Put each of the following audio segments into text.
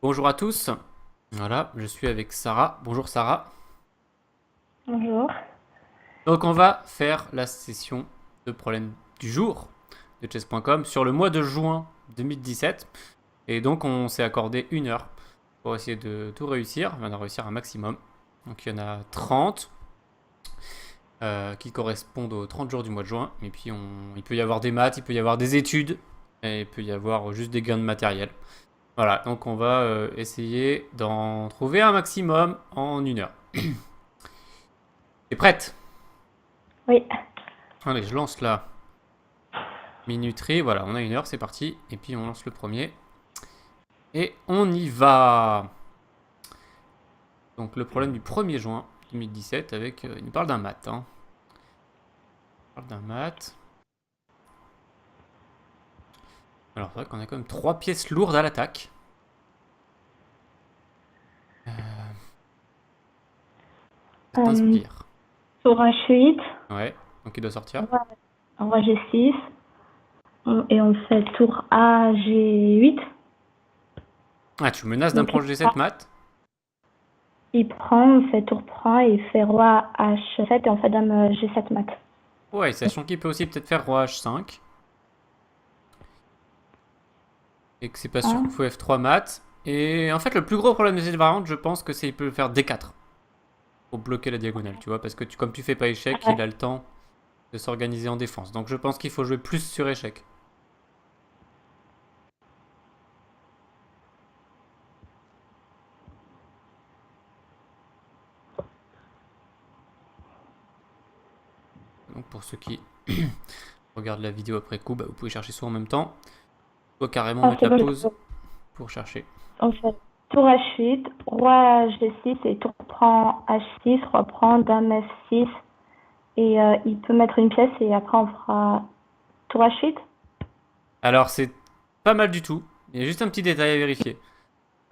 Bonjour à tous. Voilà, je suis avec Sarah. Bonjour Sarah. Bonjour. Donc on va faire la session de problème du jour de chess.com sur le mois de juin 2017. Et donc on s'est accordé 1 heure pour essayer de tout réussir. On va en réussir un maximum. Donc il y en a 30 qui correspondent aux 30 jours du mois de juin. Et puis il peut y avoir des maths, il peut y avoir des études, et il peut y avoir juste des gains de matériel. Voilà, donc on va essayer d'en trouver un maximum en 1 heure. T'es prête? Oui. Allez, je lance la minuterie. Voilà, on a 1 heure, c'est parti. Et puis on lance le premier. Et on y va. Donc le problème du 1er juin 2017 avec... il nous parle d'un mat. Hein. Il parle d'un mat. Alors c'est vrai qu'on a quand même 3 pièces lourdes à l'attaque. Ça Euh, t'inspire. Tour H8, Ouais, donc il doit sortir. roi G6, et on fait tour A G8. Ah, tu menaces d'un Donc prendre G7 mat? il prend, on fait tour prend et il fait roi H7 et on fait dame G7 mat. Ouais, sachant qu'il peut aussi peut-être faire roi H5. Et que c'est pas sûr qu'il Hein. faut F3 mat. Et en fait, le plus gros problème de cette variante, je pense que c'est qu'il peut faire D4. Pour bloquer la diagonale, tu vois. Parce que comme tu fais pas échec, Ouais. il a le temps de s'organiser en défense. Donc je pense qu'il faut jouer plus sur échec. Donc pour ceux qui regardent la vidéo après coup, bah, vous pouvez chercher soit en même temps, soit carrément Ah, mettre c'est la bon. pause pour chercher. On fait tour H8, roi G6 et tour prend H6, roi prend dame F6 et il peut mettre une pièce et après on fera tour H8. Alors c'est pas mal du tout. Il y a juste un petit détail à vérifier.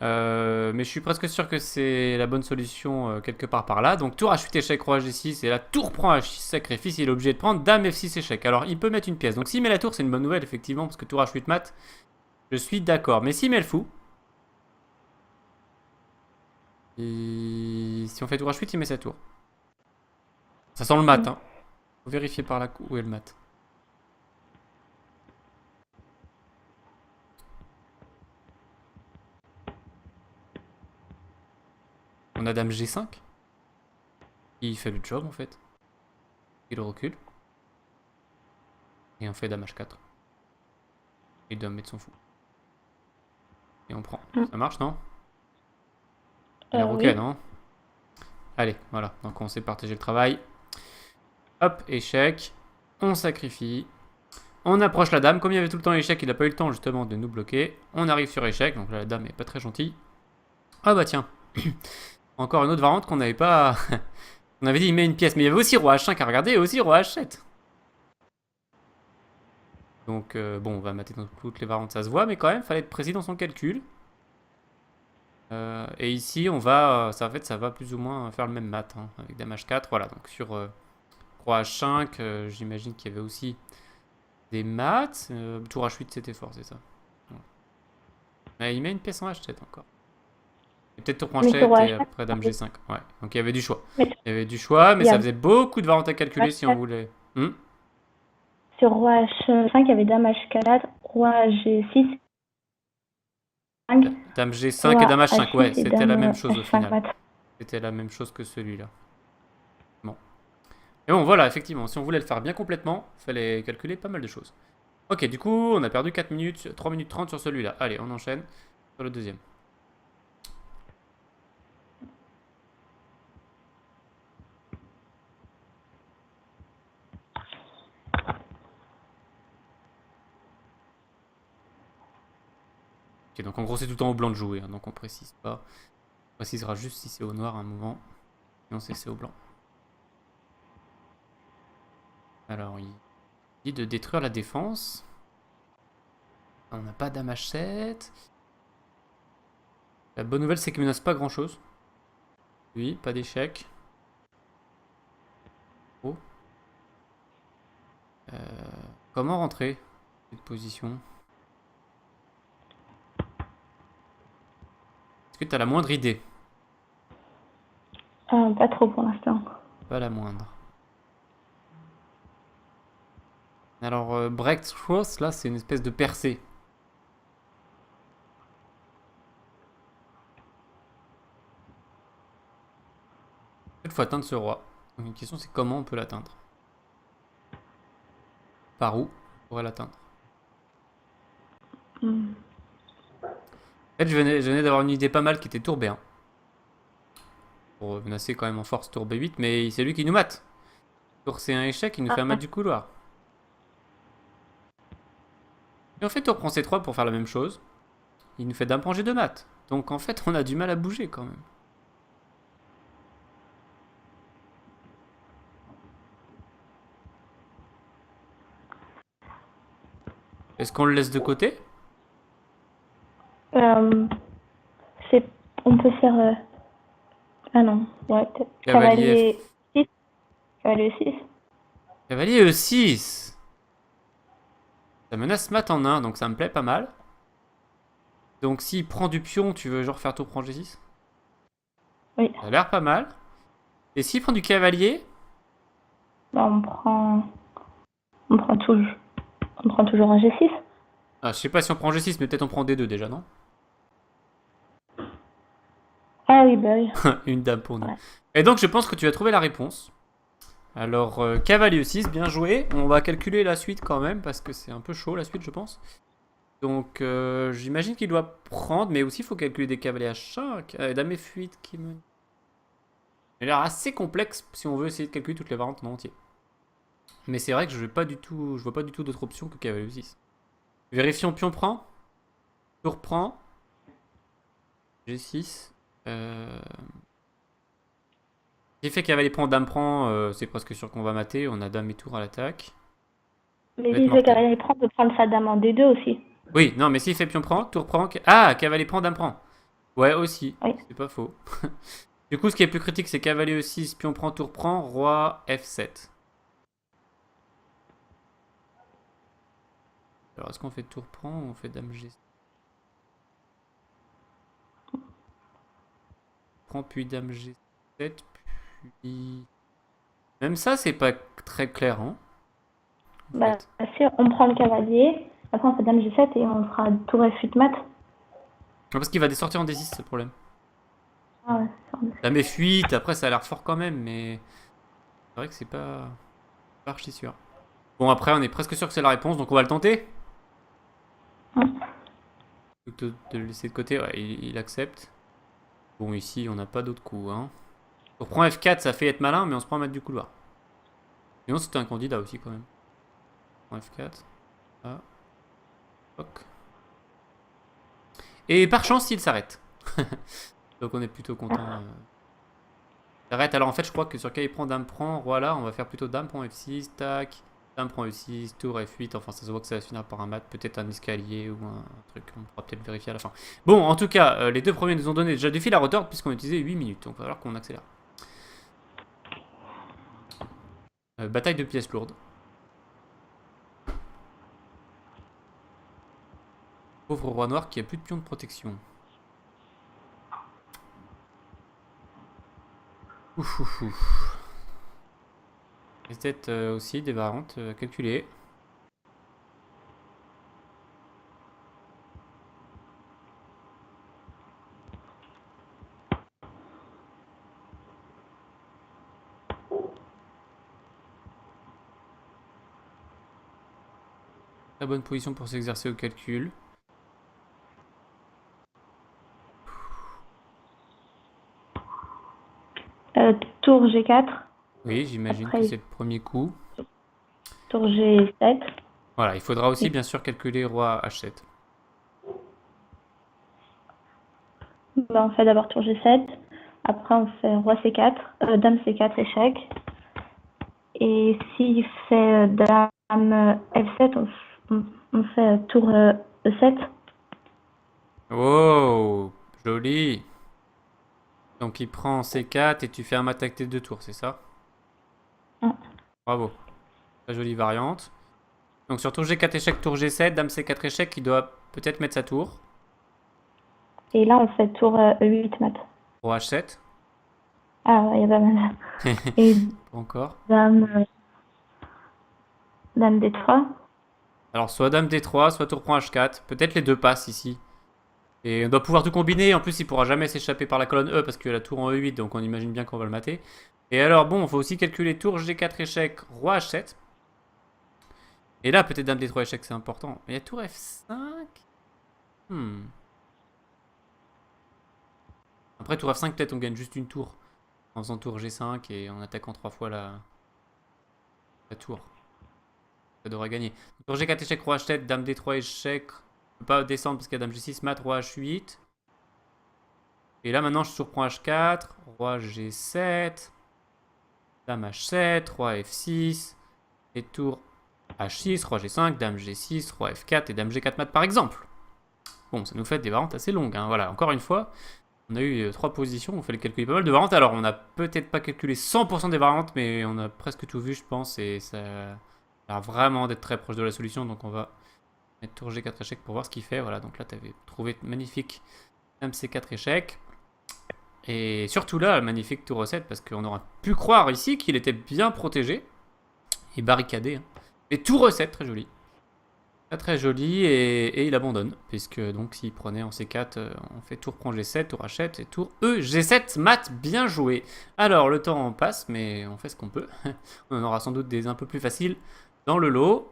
Mais je suis presque sûr que c'est la bonne solution quelque part par là. Donc tour H8 échec, roi G6, et là tour prend H6 sacrifice, il est obligé de prendre dame F6 échec. Alors il peut mettre une pièce. Donc s'il met la tour, c'est une bonne nouvelle effectivement, parce que tour H8 mat, je suis d'accord. Mais s'il met le fou, si on fait tour H8, il met sa tour. Ça sent le mat, hein. Faut vérifier par là où est le mat. On a dame G5, il fait le job en fait. Il recule, et on fait dame H4. Il doit mettre son fou. Et on prend. Ça marche, non? Il a l'air ok, Oui. non? Allez, voilà. Donc on s'est partagé le travail. Hop, échec. On sacrifie. On approche la dame. Comme il y avait tout le temps échec, il n'a pas eu le temps justement de nous bloquer. On arrive sur échec. Donc là, la dame est pas très gentille. Ah bah tiens. Encore une autre variante qu'on n'avait pas. On avait dit il met une pièce. Mais il y avait aussi roi H5 à regarder et aussi roi H7. Donc bon, on va mater dans toutes les variantes, ça se voit. Mais quand même, fallait être précis dans son calcul. Et ici, on va. Ça, en fait, ça va plus ou moins faire le même mat. Hein, avec dame H4. Voilà. Donc sur roi H5, j'imagine qu'il y avait aussi des maths. Tour H8, c'était fort, c'est ça. Ouais, il met une pièce en H7 encore. Et peut-être tour Mais sur roi H7 et H4, après dame G5. Ouais, donc il y avait du choix. mais Il y avait du choix, mais il y ça a faisait beaucoup de variantes à calculer si on H4. voulait. Sur roi H5, il y avait dame H4, roi G6, 5, Dame G5 et roi dame H5, ouais, H6 et c'était la même dame chose au H5 final. mat. C'était la même chose que celui-là. Bon. Et bon, voilà, effectivement, si on voulait le faire bien complètement, il fallait calculer pas mal de choses. Ok, du coup, on a perdu 4 minutes, 3 minutes 30 sur celui-là. Allez, on enchaîne sur le deuxième. Ok, donc en gros, c'est tout le temps au blanc de jouer, hein, donc on précise pas. On précisera juste si c'est au noir à un moment. Sinon, c'est au blanc. Alors, il dit de détruire la défense. On n'a pas dame H7. La bonne nouvelle, c'est qu'il menace pas grand chose. Oui, pas d'échec. Oh. Euh, Comment rentrer cette position? Est-ce que tu as la moindre idée? Pas trop pour l'instant. Pas la moindre. Alors, breakthrough, là, c'est une espèce de percée. Il faut atteindre ce roi. Donc, une question, c'est comment on peut l'atteindre? Par où on pourrait l'atteindre? Hmm. En fait, je venais d'avoir une idée pas mal qui était tour B1. Pour menacer quand même en force tour B8, mais c'est lui qui nous mate. Tour C1 échec, il nous fait un mat du couloir. Et en fait, tour prend C3 pour faire la même chose. Il nous fait dame prend G2 mat. Donc en fait, on a du mal à bouger quand même. Est-ce qu'on le laisse de côté? C'est, on peut faire. Ah non, ouais, peut-être. Cavalier Cavalier 6. Cavalier 6. Cavalier E6. Ça menace mat en 1, donc ça me plaît pas mal. Donc s'il prend du pion, tu veux genre faire tour prend G6? Oui. Ça a l'air pas mal. Et s'il prend du cavalier? Bah, on prend toujours. On prend toujours un G6. Ah, je sais pas si on prend G6, mais peut-être on prend D2 déjà, non? Ah oui, bah oui. Une dame pour nous. Ouais. Et donc je pense que tu as trouvé la réponse. Alors, cavalier 6, bien joué. On va calculer la suite quand même, parce que c'est un peu chaud la suite, je pense. Donc, j'imagine qu'il doit prendre, mais aussi il faut calculer des cavaliers H5. Dame F8 qui me... Il a l'air assez complexe si on veut essayer de calculer toutes les variantes en entier. Mais c'est vrai que je vois pas du tout d'autre option que cavalier 6. Vérifions, pion prend. Tour prend. G6. J'ai fait cavalier prend, dame prend, c'est presque sûr qu'on va mater. On a dame et tour à l'attaque. Mais Va être si le mortel. cavalier prend, on peut prendre sa dame en D2 aussi. Oui, non, mais s'il fait pion prend, tour prend... Ah, cavalier prend, dame prend. Ouais, aussi. Oui. C'est pas faux. Du coup, ce qui est plus critique, c'est cavalier E6, pion prend, tour prend, roi F7. Alors, est-ce qu'on fait tour prend ou on fait dame G7? Prend puis dame G7, puis... Même ça, c'est pas très clair, hein, en Bah, fait. si on prend le cavalier, après on fait dame G7 et on fera tour F8 mat. Parce qu'il va sortir en D6, c'est le problème. Ah ouais, ça, Dame F8, après, ça a l'air fort quand même, mais... C'est vrai que c'est pas archi sûr. Bon, après, on est presque sûr que c'est la réponse, donc on va le tenter. Plutôt de le laisser de côté, ouais, il accepte. Bon, ici, on n'a pas d'autre coup, hein. On prend F4, ça fait être malin, mais on se prend à mettre du couloir. Sinon, c'était un candidat aussi, quand même. On prend F4. Ah. Toc. Et par chance, il s'arrête. Donc, on est plutôt content. Il s'arrête. Alors, en fait, je crois que sur cas il prend dame prend, roi là, on va faire plutôt dame prend F6, tac. Dame prend E6, tour F8. Enfin, ça se voit que ça va se finir par un mat. Peut-être un escalier ou un truc. On pourra peut-être vérifier à la fin. Bon, en tout cas, les deux premiers nous ont donné déjà du fil à retordre puisqu'on a utilisé 8 minutes. Donc, il va falloir qu'on accélère. Bataille de pièces lourdes. Pauvre roi noir qui a plus de pions de protection. Ouf ouf ouf. Il y a peut-être aussi des variantes à calculer. La bonne position pour s'exercer au calcul. tour G4, Oui, j'imagine que après c'est le premier coup. tour G7. Voilà, il faudra aussi Et bien sûr calculer roi H7. bah, on fait d'abord tour G7, après on fait roi C4, dame C4 échec. Et s'il fait dame F7, on fait tour E7. Oh, joli. Donc il prend C4 et tu fais un mat avec tes deux tours, c'est ça? Mm. Bravo. Très jolie variante. Donc sur tour G4 échec, tour G7, dame C4 échec, il doit peut-être mettre sa tour. Et là, on fait tour E8 mat. Roi H7. Ah, ouais, il y a pas mal. Et Pas encore. dame, dame D3. Alors, soit Dame D3, soit tour prend H4. Peut-être les deux passes ici. Et on doit pouvoir tout combiner. En plus, il pourra jamais s'échapper par la colonne E parce qu'il y a la tour en E8. Donc, on imagine bien qu'on va le mater. Et alors, bon, il faut aussi calculer tour G4 échec, Roi H7. Et là, peut-être Dame D3 échec, c'est important. Mais il y a tour F5. Après, tour F5, peut-être on gagne juste une tour. En faisant tour G5 et en attaquant 3 fois la tour. Ça devrait gagner. Tour G4 échec, Roi H7, Dame D3 échec. On peut pas descendre parce qu'il y a Dame G6, mat, Roi H8. Et là, maintenant, je surprends H4, Roi G7, Dame H7, Roi F6, et tour H6, Roi G5, Dame G6, Roi F4 et Dame G4 mat par exemple. Bon, ça nous fait des variantes assez longues. Hein. Voilà, encore une fois, on a eu 3 positions, on fait les calculer pas mal de variantes. Alors, on n'a peut-être pas calculé 100% des variantes, mais on a presque tout vu, je pense, et ça a l'air vraiment d'être très proche de la solution. Donc, on va mettre tour G4 échec pour voir ce qu'il fait. Voilà, donc là, tu avais trouvé magnifique Dame C4 échec. Et surtout là, magnifique tour recette, parce qu'on aurait pu croire ici qu'il était bien protégé et barricadé. Hein. Et tour recette, très joli. Très très joli, et il abandonne, puisque donc s'il prenait en C4, on fait tour prend G7, tour H7 et tour E, G7, mat, bien joué. Alors le temps passe, mais on fait ce qu'on peut. On en aura sans doute des un peu plus faciles dans le lot.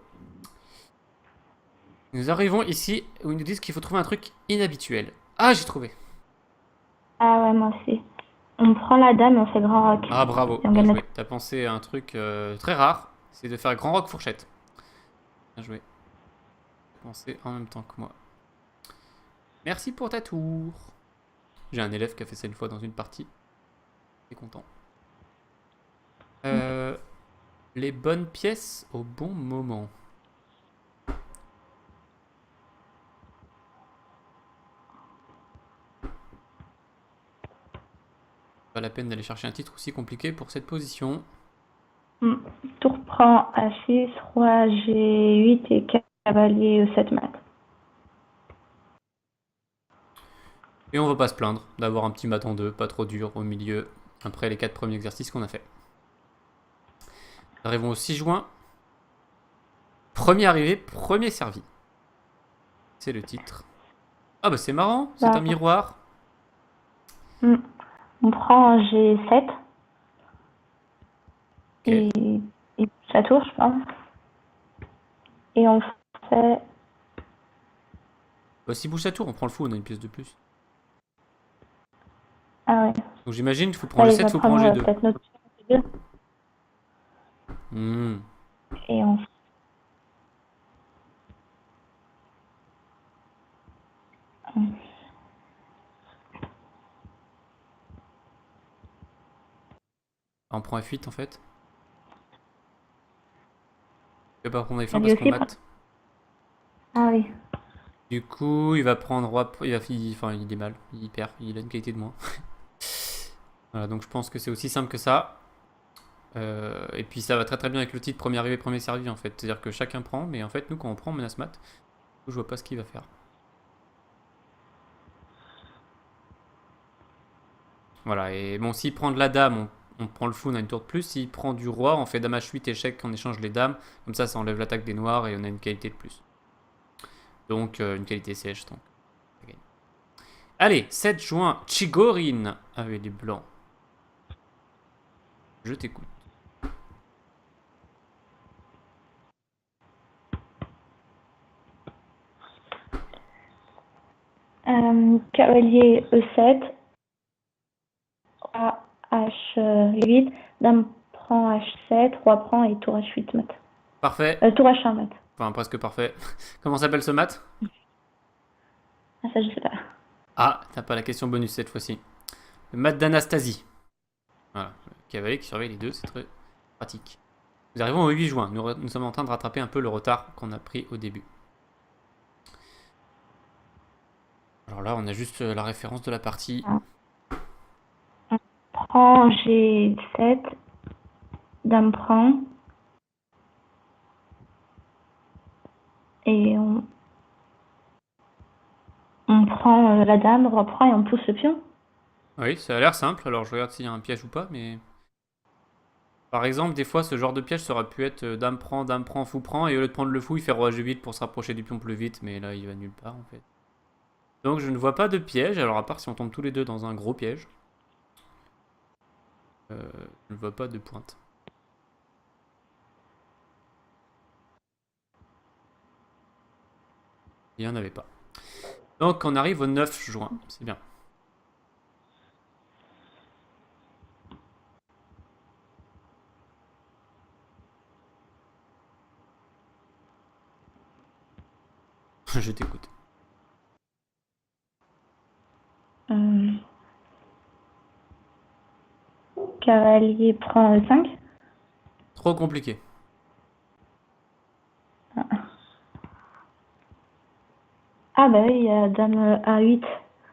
Nous arrivons ici où ils nous disent qu'il faut trouver un truc inhabituel. Ah, j'ai trouvé. Ah ouais, moi aussi. On prend la dame et on fait grand roc. Ah, bravo, Et on bien gagne la joué. T'as pensé à un truc très rare, c'est de faire grand rock fourchette. Bien joué. T'as pensé en même temps que moi. Merci pour ta tour. J'ai un élève qui a fait ça une fois dans une partie. Il est content. Les bonnes pièces au bon moment. Pas la peine d'aller chercher un titre aussi compliqué pour cette position. Tour prend H6, roi G8 et cavalier E7 mat. Et on va pas se plaindre d'avoir un petit mat en deux, pas trop dur au milieu, après les 4 premiers exercices qu'on a fait. Nous arrivons au 6 juin. Premier arrivé, premier servi. C'est le titre. Ah bah c'est marrant, c'est un miroir. On prend G7 Okay. et sa tour, je pense. Et on fait... Bah si bouge à tour, on prend le fou, on a une pièce de plus. Ah ouais. Donc j'imagine qu'il faut prendre G7, il faut prendre G2. Peut-être notre G2. Et on... On prend F8 en fait. Il va pas prendre F1 parce qu'on mate. Ah oui. Du coup, il va prendre roi. Il est mal. Il perd. Il a une qualité de moins. Voilà, donc je pense que c'est aussi simple que ça. Et puis ça va très très bien avec le titre premier arrivé, premier servi en fait. C'est-à-dire que chacun prend, mais en fait, nous quand on prend, on menace mat. Je vois pas ce qu'il va faire. Voilà, et bon, s'il prend de la dame, on prend le fou, on a une tour de plus. S'il prend du roi, on fait dame H8 échec, on échange les dames. Comme ça enlève l'attaque des noirs et on a une qualité de plus. Donc une qualité sèche. Donc. Allez, 7 juin, Chigorin avec les blancs. Je t'écoute. Cavalier E7, roi H8, dame prend H7, roi prend et tour H8 mat. Parfait. Tour H1 mat. Enfin, presque parfait. Comment s'appelle ce mat? Ah, ça, je sais pas. Ah, t'as pas la question bonus cette fois-ci. Le mat d'Anastasie. Voilà, le cavalier qui surveille les deux, c'est très pratique. Nous arrivons au 8 juin. Nous sommes en train de rattraper un peu le retard qu'on a pris au début. Alors là, on a juste la référence de la partie. On prend G7, dame prend. Et on... On prend la dame, roi prend et on pousse le pion. Oui, ça a l'air simple. Alors je regarde s'il y a un piège ou pas, mais... Par exemple, des fois, ce genre de piège, ça aurait pu être dame prend, fou prend, et au lieu de prendre le fou, il fait roi G8 pour se rapprocher du pion plus vite, mais là, il va nulle part, en fait. Donc je ne vois pas de piège, alors à part si on tombe tous les deux dans un gros piège. Je ne vois pas de pointe. Il n'y en avait pas. Donc on arrive au 9 juin, c'est bien. Je t'écoute. Euh, Cavalier prend 5. Trop compliqué. Ah bah oui, il y a dame A8.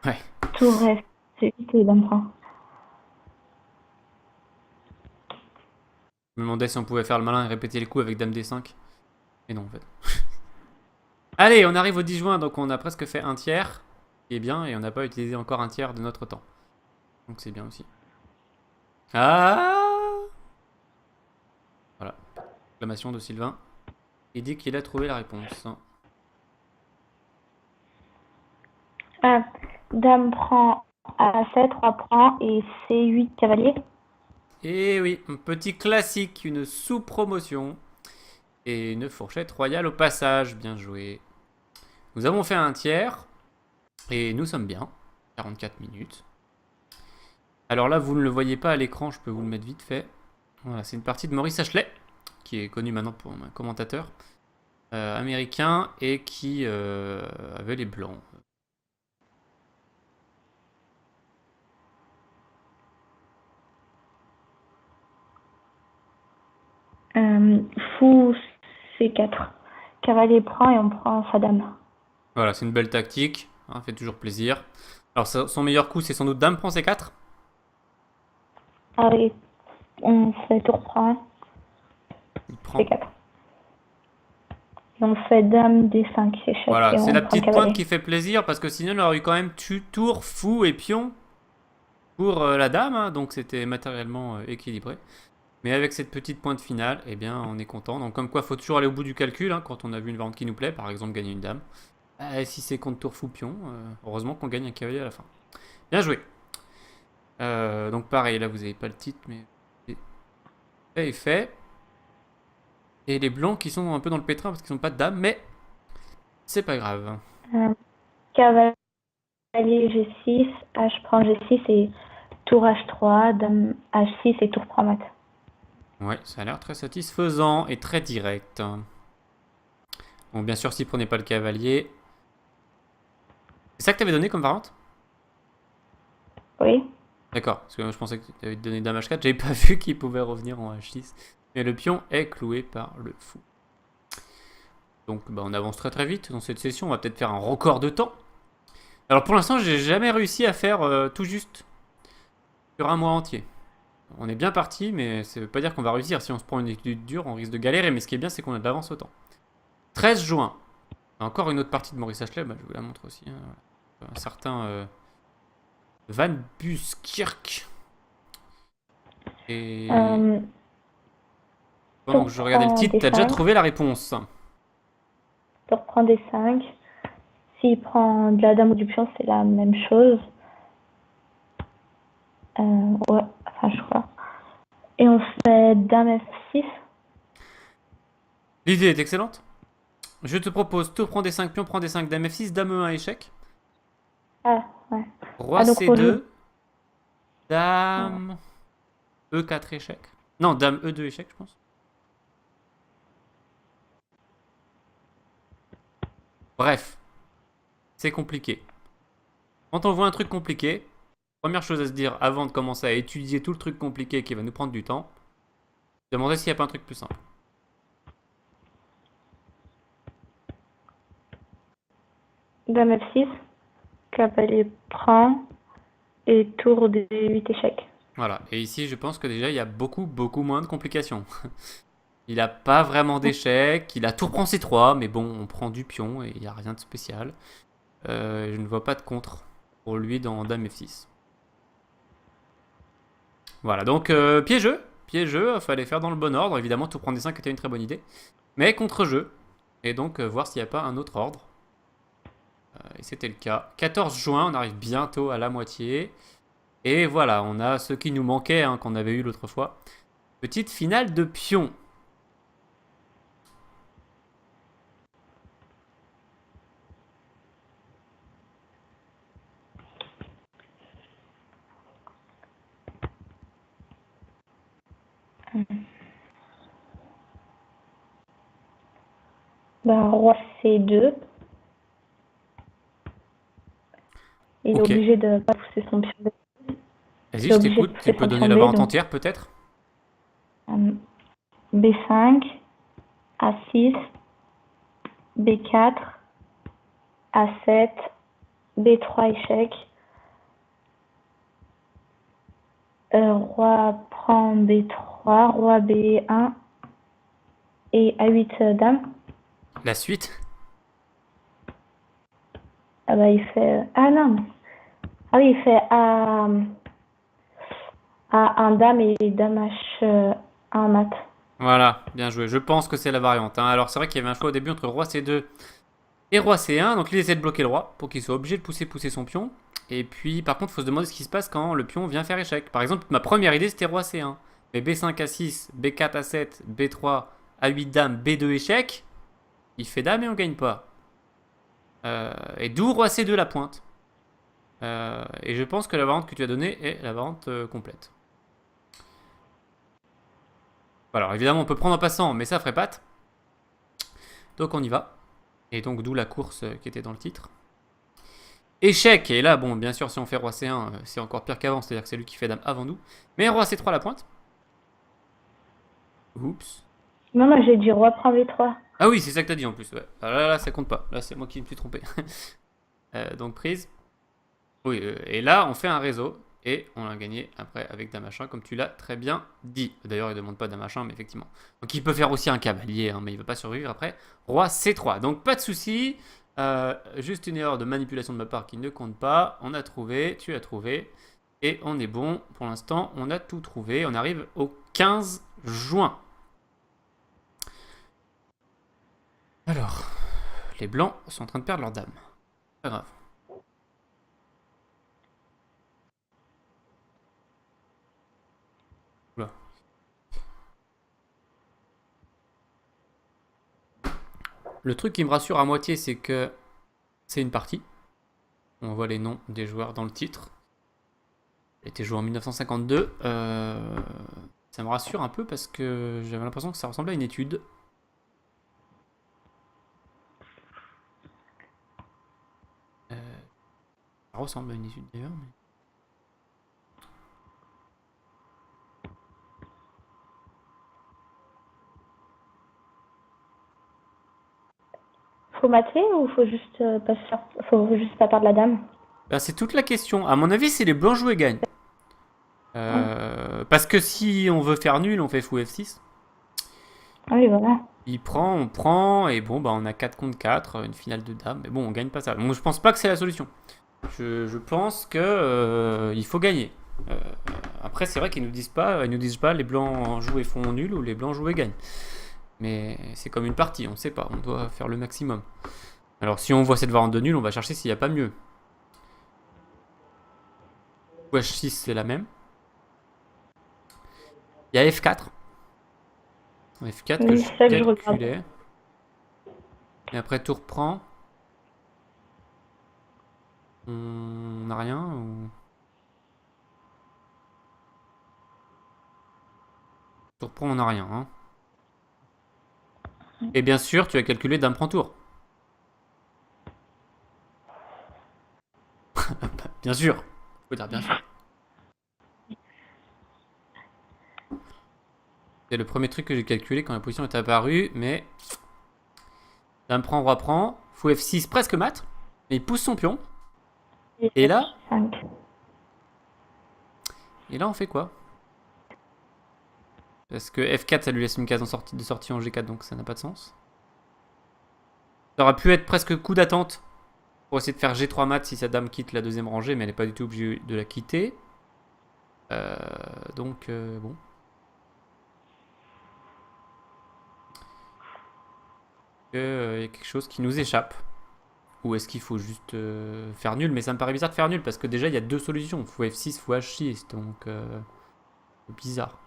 Ouais. Tour F8 et dame prend. Je me demandais si on pouvait faire le malin et répéter les coups avec dame D5. Mais non, en fait. Allez, on arrive au 10 juin, donc on a presque fait un tiers. Ce qui est bien, et on n'a pas utilisé encore un tiers de notre temps. Donc c'est bien aussi. Ah! Voilà. Exclamation de Sylvain. Il dit qu'il a trouvé la réponse. Ah, dame prend A7, roi prend et C8 cavalier. Et oui, un petit classique, une sous-promotion. Et une fourchette royale au passage. Bien joué. Nous avons fait un tiers. Et nous sommes bien. 44 minutes. Alors là, vous ne le voyez pas à l'écran, je peux vous le mettre vite fait. Voilà, c'est une partie de Maurice Ashley, qui est connu maintenant pour un commentateur américain et qui avait les blancs. Fou C4. Cavalier prend et on prend sa dame. Voilà, c'est une belle tactique, hein, fait toujours plaisir. Alors son meilleur coup, c'est sans doute dame prend C4. Ah oui, on fait tour prend Il prend. C4. Et on fait dame D5 échec Voilà, et c'est on la prend le petite pointe cavalier. qui fait plaisir parce que sinon, il aurait eu quand même tour, fou et pion pour la dame, hein, donc c'était matériellement équilibré. Mais avec cette petite pointe finale, eh bien, on est content. Donc, comme quoi, faut toujours aller au bout du calcul hein, quand on a vu une variante qui nous plaît, par exemple gagner une dame. Si c'est contre tour fou pion, heureusement qu'on gagne un cavalier à la fin. Bien joué. Donc, pareil, là, vous n'avez pas le titre, mais fait est fait. Et les blancs qui sont un peu dans le pétrin parce qu'ils n'ont pas de dame, mais c'est pas grave. Cavalier G6, H prend G6 et tour H3, dame H6 et tour prend mat. Ouais, ça a l'air très satisfaisant et très direct. Bon, bien sûr, s'il prenait pas le cavalier. C'est ça que t'avais donné comme variante? Oui. D'accord, parce que je pensais que tu avais donné dame H4, j'avais pas vu qu'il pouvait revenir en H6. Mais le pion est cloué par le fou. Donc bah, on avance très très vite dans cette session, on va peut-être faire un record de temps. Alors pour l'instant, j'ai jamais réussi à faire tout juste sur un mois entier. On est bien parti, mais ça veut pas dire qu'on va réussir. Si on se prend une étude dure, on risque de galérer, mais ce qui est bien, c'est qu'on a de l'avance au temps. 13 juin, encore une autre partie de Maurice Ashley, bah, je vous la montre aussi. Hein, voilà. Un certain Van Buskirk. Et pendant que je regardais le titre, t'as déjà trouvé la réponse. Tour prend D5. S'il prend de la dame ou du pion, c'est la même chose. Ouais, enfin je crois. Et on fait dame F6. L'idée est excellente. Je te propose tour prend D5, pion prend D5, dame F6, dame E1 échec. Ah, ouais. Roi donc on joue. C2, dame E4 échec. Non, dame E2 échec, je pense. Bref, c'est compliqué. Quand on voit un truc compliqué, première chose à se dire avant de commencer à étudier tout le truc compliqué qui va nous prendre du temps, demander s'il n'y a pas un truc plus simple. Dame F6. Cavalier prend. Et tour D8 échec. Voilà, et ici je pense que déjà il y a beaucoup moins de complications. Il n'a pas vraiment d'échec, il a tour prend C3, mais bon, on prend du pion et il n'y a rien de spécial. Je ne vois pas de contre pour lui dans Dame F6. Voilà, donc piégeux. Piégeux, fallait faire dans le bon ordre. Évidemment, tout prendre des 5 était une très bonne idée. Mais contre-jeu. Et donc, voir s'il n'y a pas un autre ordre. Et c'était le cas. 14 juin, on arrive bientôt à la moitié. Et voilà, on a ce qui nous manquait, hein, qu'on avait eu l'autre fois. Petite finale de pion. Bah, roi C2. Il est Ok. obligé de pas pousser son pion B. Vas-y, Il est je obligé de t'écoute. Tu pousser peux son donner pion la B, variante donc entière, peut-être? B5, A6, B4, A7, B3 échec, roi prend B3, roi B1 et A8 dame. La suite? Ah bah il fait... Ah non. Ah oui, il fait A1 dame et dame H1 mat. Voilà, bien joué. Je pense que c'est la variante, hein. Alors, c'est vrai qu'il y avait un choix au début entre roi C2 et roi C1. Donc, il essaie de bloquer le roi pour qu'il soit obligé de pousser son pion. Et puis, par contre, il faut se demander ce qui se passe quand le pion vient faire échec. Par exemple, ma première idée, c'était roi C1. Mais B5 A6, B4 A7, B3 A8 dame, B2 échec. Il fait dame et on gagne pas. Et d'où roi C2 la pointe. Et je pense que la variante que tu as donnée est la variante complète. Voilà, alors évidemment, on peut prendre en passant, mais ça ferait patte. Donc, on y va. Et donc, d'où la course qui était dans le titre. Échec. Et là, bon, bien sûr, si on fait roi C1, c'est encore pire qu'avant. C'est-à-dire que c'est lui qui fait dame avant nous. Mais roi C3 la pointe. Oups. Non, moi j'ai dit roi prend B3. Ah oui, c'est ça que t'as dit en plus. Ouais. Ah là, ça compte pas. Là, c'est moi qui me suis trompé. Donc, prise. Oui, et là, on fait un réseau. Et on l'a gagné après avec dame H1, comme tu l'as très bien dit. D'ailleurs, il ne demande pas dame H1, mais effectivement. Donc, il peut faire aussi un cavalier, hein, mais il ne va pas survivre après. Roi C3. Donc, pas de souci. Juste une erreur de manipulation de ma part qui ne compte pas. On a trouvé, tu as trouvé. Et on est bon. Pour l'instant, on a tout trouvé. On arrive au 15 juin. Alors, les blancs sont en train de perdre leur dame. Pas grave. Oula. Le truc qui me rassure à moitié, c'est que c'est une partie. On voit les noms des joueurs dans le titre. Il a été joué en 1952. Ça me rassure un peu parce que j'avais l'impression que ça ressemblait à une étude. Ça ressemble à une étude d'ailleurs. Mais... Faut mater ou faut juste pas perdre la dame? Ben, c'est toute la question. À mon avis, c'est les blancs joués gagnent. Parce que si on veut faire nul, on fait fou F6. Ah oui, voilà. Il prend, on prend, et bon, bah on a 4 contre 4, une finale de dames, mais bon, on gagne pas ça. Donc je pense pas que c'est la solution. Je pense que il faut gagner. Après, c'est vrai qu'ils nous disent pas les blancs jouent et font nul ou les blancs jouent et gagnent. Mais c'est comme une partie, on sait pas, on doit faire le maximum. Alors si on voit cette variante de nul, on va chercher s'il n'y a pas mieux. H6, c'est la même. Il y a F4. F4 que Oui, je c'est ça que je regarde. calculais. Et après, tout reprend. On n'a rien ou... Tout reprend, on n'a rien. Hein. Et bien sûr, tu as calculé dame prend tour. Bien sûr. Faut dire bien sûr. C'est le premier truc que j'ai calculé quand la position est apparue, mais... Dame prend, roi prend. Fou F6 presque mat. Mais il pousse son pion. Et là... 5. Et là, on fait quoi? Parce que F4, ça lui laisse une case de sortie en G4, donc ça n'a pas de sens. Ça aurait pu être presque coup d'attente Pour essayer de faire G3 mat si sa dame quitte la deuxième rangée, mais elle n'est pas du tout obligée de la quitter. Donc, bon. Il y a quelque chose qui nous échappe. Ou est-ce qu'il faut juste faire nul? Mais ça me paraît bizarre de faire nul parce que déjà il y a deux solutions. Fou F6, fou H6. Donc, bizarre.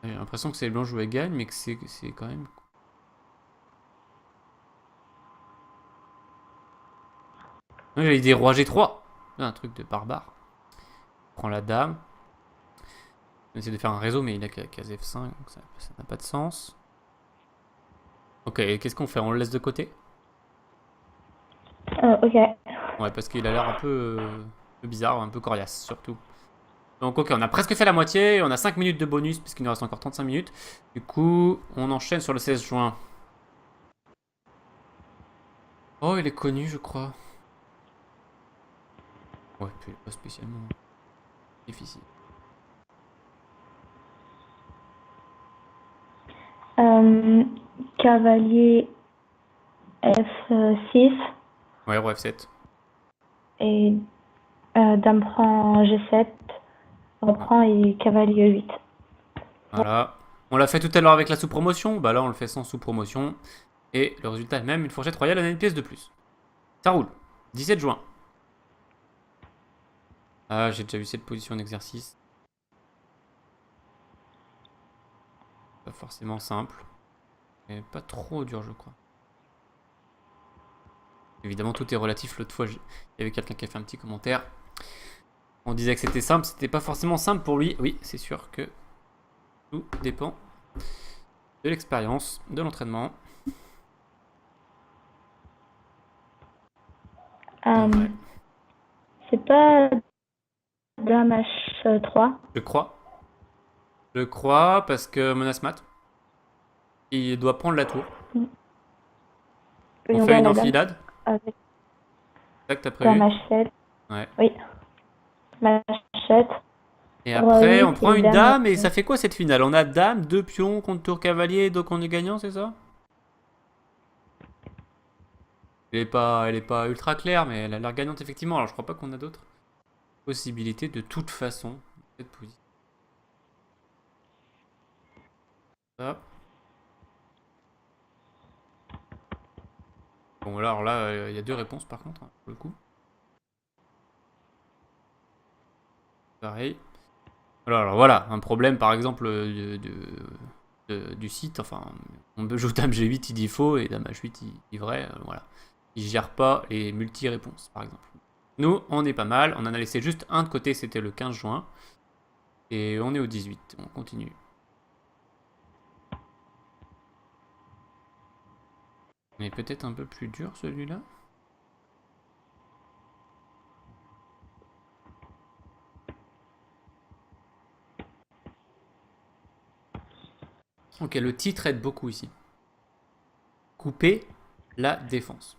J'ai l'impression que c'est blanc joué gagne, mais que c'est quand même. J'avais des roi G3. Un truc de barbare. On prend la dame. On essaie de faire un réseau, mais il a case F5, donc ça n'a pas de sens. Ok, qu'est-ce qu'on fait? On le laisse de côté? Ok. Ouais, parce qu'il a l'air un peu bizarre, un peu coriace surtout. Donc ok, on a presque fait la moitié, on a 5 minutes de bonus puisqu'il nous reste encore 35 minutes. Du coup, on enchaîne sur le 16 juin. Oh, il est connu, je crois. Ouais, puis il est pas spécialement difficile. Cavalier F6 Ouais, roi F7. et dame prend G7, reprend et cavalier 8. Voilà. On l'a fait tout à l'heure avec la sous-promotion, bah là on le fait sans sous-promotion. Et le résultat est le même, une fourchette royale, on a une pièce de plus. Ça roule. 17 juin. Ah, j'ai déjà vu cette position d'exercice. Pas forcément simple. Mais pas trop dur, je crois. Évidemment, tout est relatif. L'autre fois, il y avait quelqu'un qui a fait un petit commentaire. On disait que c'était simple, c'était pas forcément simple pour lui. Oui, c'est sûr que tout dépend de l'expérience, de l'entraînement. Ouais. C'est pas dame H3. Je crois. Je crois parce que menace mat. Il doit prendre la tour. Et On fait une la enfilade. avec C'est ça que t'as prévu? dame H7. Ouais. Oui. Dame H7. Et après, on huit prend et une dame dame et ça fait quoi cette finale? On a dame, deux pions contre tour cavalier, donc on est gagnant, c'est ça? Elle est pas ultra claire, mais elle a l'air gagnante effectivement. Alors je crois pas qu'on a d'autres possibilités de toute façon. Cette position. Ça. Bon, alors là, il y a deux réponses par contre, hein, pour le coup. Pareil. Alors voilà, un problème par exemple du site. Enfin, on joue dame G8, il dit faux, et dame H8, il dit vrai. Voilà. Il gère pas les multi-réponses, par exemple. Nous, on est pas mal. On en a laissé juste un de côté, c'était le 15 juin. Et on est au 18. On continue. Mais peut-être un peu plus dur celui-là. Ok, le titre aide beaucoup ici. Couper la défense.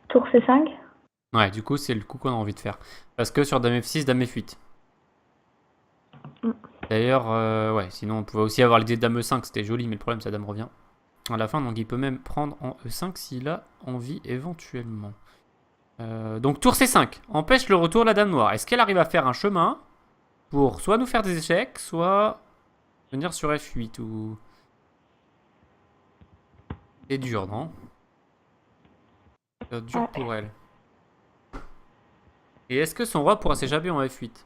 Tour C5. Ouais, du coup, c'est le coup qu'on a envie de faire. Parce que sur dame F6, dame F8. D'ailleurs, ouais, sinon on pouvait aussi avoir l'idée de dame E5, c'était joli, mais le problème, c'est que la dame revient à la fin, donc il peut même prendre en E5 s'il a envie éventuellement. Donc tour C5, empêche le retour de la dame noire. Est-ce qu'elle arrive à faire un chemin pour soit nous faire des échecs, soit venir sur F8 ou... C'est dur, non? C'est dur pour elle. Et est-ce que son roi pourra s'échapper en F8?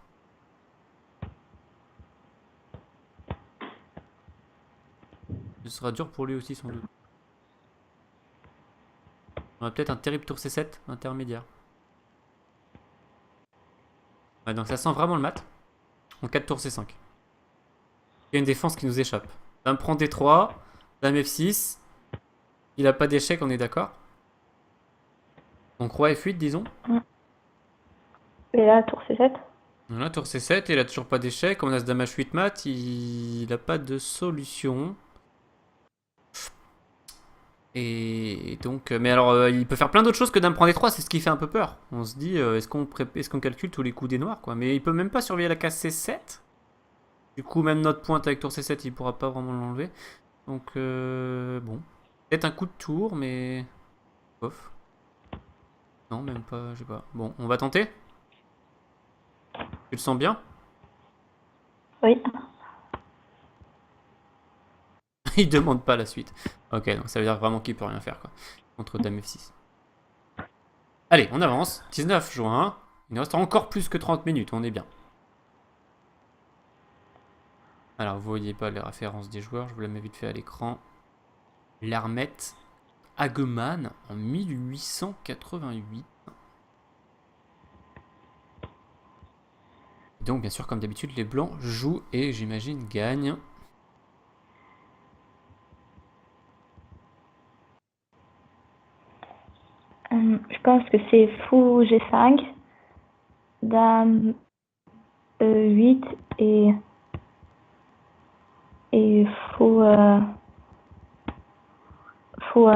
Ce sera dur pour lui aussi sans doute. On a peut-être un terrible tour C7 intermédiaire. Ouais, donc ça sent vraiment le mat. En 4 tours C5. Il y a une défense qui nous échappe. Dame prend D3, dame F6. Il a pas d'échec, on est d'accord? Donc roi F8, disons. Et là, tour C7. Voilà, tour C7, il a toujours pas d'échec. On a ce dame H8 mat, il a pas de solution. Et donc, mais alors, il peut faire plein d'autres choses que dame prend D3, c'est ce qui fait un peu peur. On se dit, est-ce qu'on calcule tous les coups des noirs, quoi? Mais il peut même pas surveiller la case C7. Du coup, même notre pointe avec tour C7, il pourra pas vraiment l'enlever. Donc, bon. Peut-être un coup de tour, mais... Bof. Non, même pas, je sais pas. Bon, on va tenter? Tu le sens bien? Oui. Il demande pas la suite. Ok, donc ça veut dire vraiment qu'il peut rien faire, quoi. Contre Dame F6. Allez, on avance. 19 juin. Il nous reste encore plus que 30 minutes, on est bien. Alors, vous voyez pas les références des joueurs, je vous la mets vite fait à l'écran. L'Armette Hageman en 1888. Donc, bien sûr, comme d'habitude, les Blancs jouent et, j'imagine, gagnent. Je pense que c'est fou G5, dame E8 et fou, fou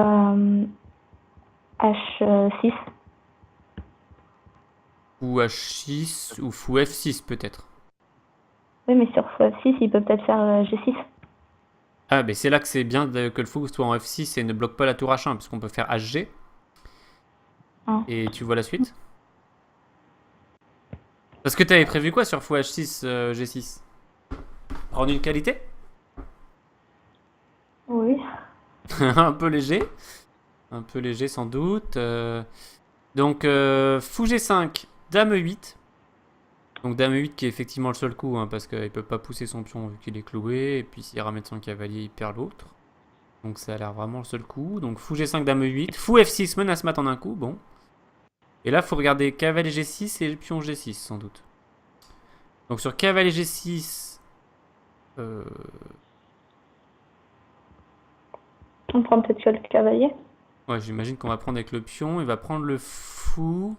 H6. Ou H6 ou fou F6 peut-être. Oui, mais sur fou F6, il peut peut-être faire G6. Ah, mais c'est là que c'est bien que le fou soit en F6 et ne bloque pas la tour H1, puisqu'on peut faire HG. Hein. Et tu vois la suite? Parce que tu avais prévu quoi sur fou H6, G6? Prendre une qualité? Oui. Un peu léger. Un peu léger sans doute. Donc, fou G5, dame E8. Donc dame E8 qui est effectivement le seul coup, hein, parce qu'il peut pas pousser son pion vu qu'il est cloué. Et puis s'il ramène son cavalier, il perd l'autre. Donc ça a l'air vraiment le seul coup. Donc fou G5, dame E8. Fou F6, menace mat en un coup, bon. Et là, il faut regarder cavalier G6 et pion G6, sans doute. Donc sur cavalier G6... On prend peut-être que le cavalier. Ouais, j'imagine qu'on va prendre avec le pion. Il va prendre le fou.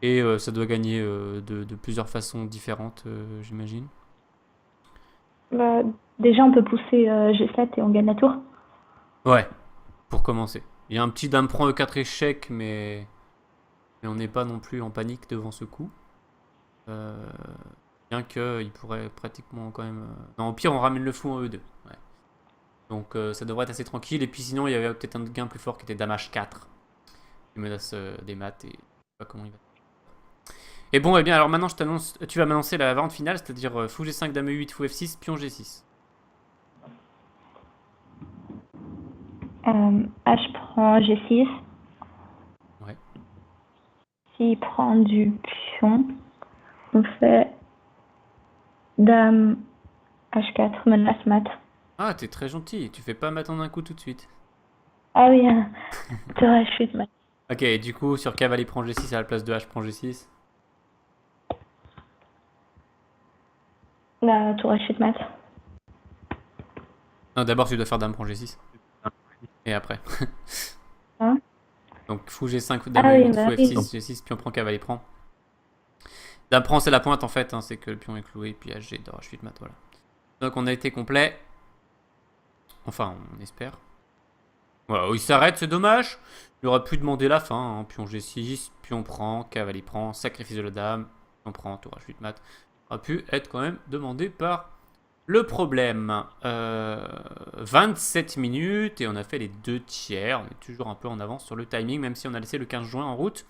Et ça doit gagner de plusieurs façons différentes, j'imagine. Bah, déjà, on peut pousser G7 et on gagne la tour. Ouais, pour commencer. Il y a un petit dame prend E4 échec, mais on n'est pas non plus en panique devant ce coup. Bien qu'il pourrait pratiquement quand même... Non, au pire, on ramène le fou en E2. Ouais. Donc ça devrait être assez tranquille. Et puis sinon, il y avait peut-être un gain plus fort qui était dame H4. Qui menace des maths et je sais pas comment il va. Et bon, eh bien, alors maintenant, je t'annonce, tu vas m'annoncer la variante finale, c'est-à-dire fou G5, dame E8, fou F6, pion G6. H prend G6. Ouais. S'il prend du pion, on fait dame H4, menace mat. Ah, t'es très gentil, tu fais pas m'attendre un coup tout de suite. Ah oui, tour H8 mat. Ok, et du coup, sur cavalier prend G6 à la place de H prend G6. La tour H8 mat. Non, d'abord, tu dois faire dame prend G6. Et après. Hein? Donc, fou G5, dame Ah oui, E8, bah fou oui. F6, G6, pion prend, cavalier prend. Dame prend, c'est la pointe en fait, hein, c'est que le pion est cloué, puis HG dort H8 mat, voilà. Donc, on a été complet. Enfin, on espère. Voilà, il s'arrête, c'est dommage. Il aurait pu demander la fin. Hein. Pion G6, pion prend, cavalier prend, sacrifice de la dame, pion prend, tour H8 mat. Aurait pu être quand même demandé par le problème. 27 minutes et on a fait les 2 tiers. On est toujours un peu en avance sur le timing, même si on a laissé le 15 juin en route.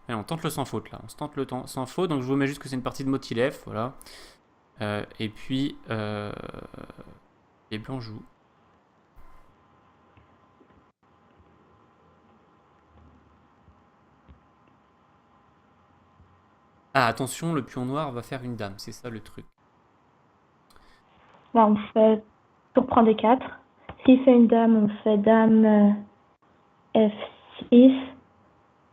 Allez, on tente le sans faute là. On se tente le temps sans faute. Donc je vous mets juste que c'est une partie de Motilev. Voilà. Et puis, les blancs jouent. Ah, attention, le pion noir va faire une dame, c'est ça le truc. Là, on fait tour prend D4. S'il fait une dame, on fait dame F6,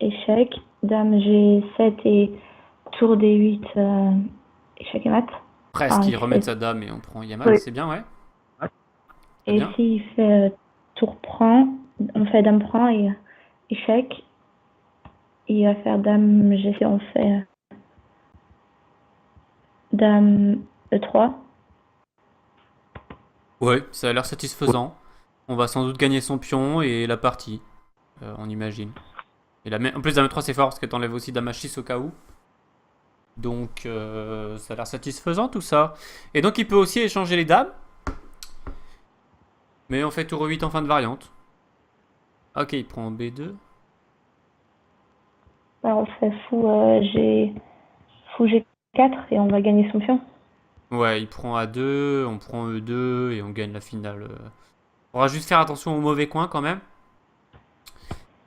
échec. Dame G7 et tour D8, échec et mat. Presque, il remet sa dame et on prend Yamal, Oui. c'est bien, ouais. Et bien. s'il fait tour prend, on fait dame prend et échec. Il va faire dame G7, on fait dame E3. Ouais, ça a l'air satisfaisant. On va sans doute gagner son pion et la partie, on imagine. Et en plus, dame E3 c'est fort parce que t'enlèves aussi dame H6 au cas où. Donc ça a l'air satisfaisant tout ça. Et donc il peut aussi échanger les dames. Mais on fait tour 8 en fin de variante. Ok, il prend B2. Bah, on fait fou G4 et on va gagner son pion. Ouais, il prend A2, on prend E2 et on gagne la finale. On va juste faire attention au mauvais coin quand même.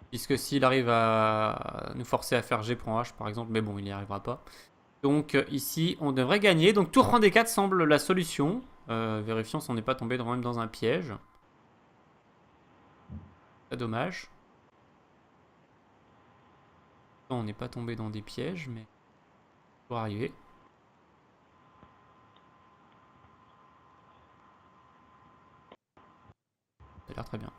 Puisque s'il arrive à nous forcer à faire G prend H par exemple, mais bon, il n'y arrivera pas. Donc ici, on devrait gagner. Donc tour prend D4 semble la solution. Vérifions si on n'est pas tombé même dans un piège. Très dommage. On n'est pas tombé dans des pièges, mais ça peut arriver. Ça a l'air très bien.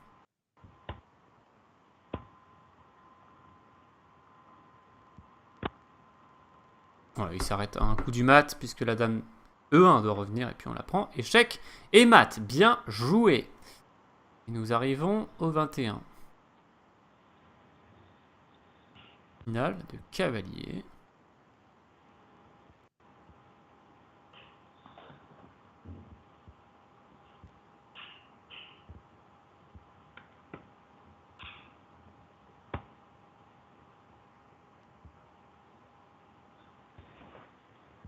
Voilà, il s'arrête à un coup du mat, puisque la dame E1 doit revenir, et puis on la prend. Échec et mat. Bien joué. Et nous arrivons au 21. Finale de cavalier.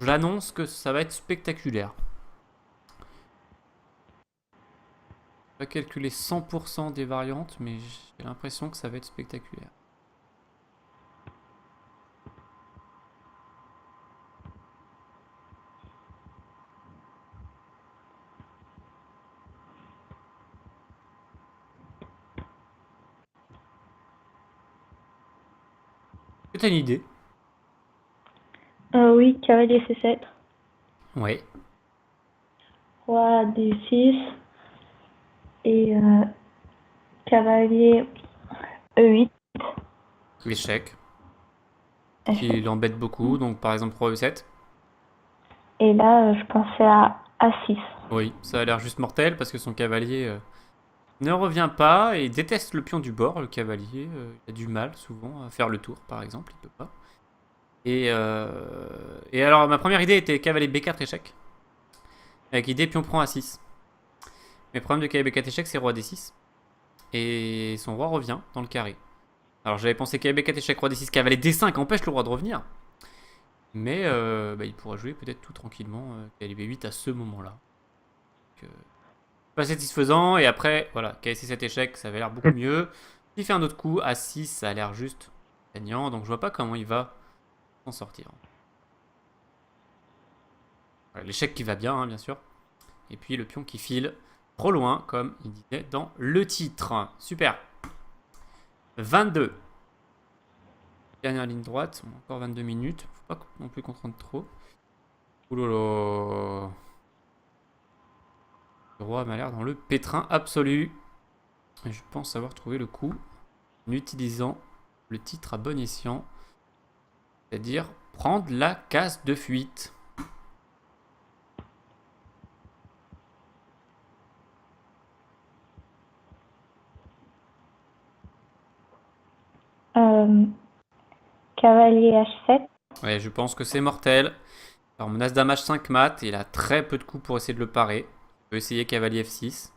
J'annonce que ça va être spectaculaire. Je vais pas calculer 100% des variantes, mais j'ai l'impression que ça va être spectaculaire. Est-ce que t'as une idée? Oui, cavalier C7, Ouais. roi D6 et cavalier E8. L'échec. Échec. Qui l'embête beaucoup, donc par exemple roi E7. Et là, je pensais à A6. Oui, ça a l'air juste mortel parce que son cavalier ne revient pas et déteste le pion du bord. Le cavalier, il a du mal souvent à faire le tour, par exemple, il peut pas. Et alors, ma première idée était cavalier B4 échec. Avec idée pion prend A6. Mais le problème de cavalier B4 échec, c'est roi D6. Et son roi revient dans le carré. Alors j'avais pensé cavalier B4 échec, roi D6, cavalier D5 empêche le roi de revenir. Mais il pourra jouer peut-être tout tranquillement cavalier B8 à ce moment-là. Pas satisfaisant. Et après, voilà, cavalier C7 échec, ça avait l'air beaucoup mieux. Il fait un autre coup, A6, ça a l'air juste gagnant. Donc je vois pas comment il va s'en sortir. Voilà, l'échec qui va bien, hein, bien sûr. Et puis le pion qui file trop loin, comme il disait dans le titre. Super. 22. Dernière ligne droite, on a encore 22 minutes. Faut pas non plus qu'on rentre trop. Oulala. Le roi m'a l'air dans le pétrin absolu. Et je pense avoir trouvé le coup en utilisant le titre à bon escient. C'est-à-dire prendre la case de fuite. Cavalier H7. Ouais, je pense que c'est mortel. Alors menace dame H5 mat, il a très peu de coups pour essayer de le parer. Il peut essayer cavalier F6.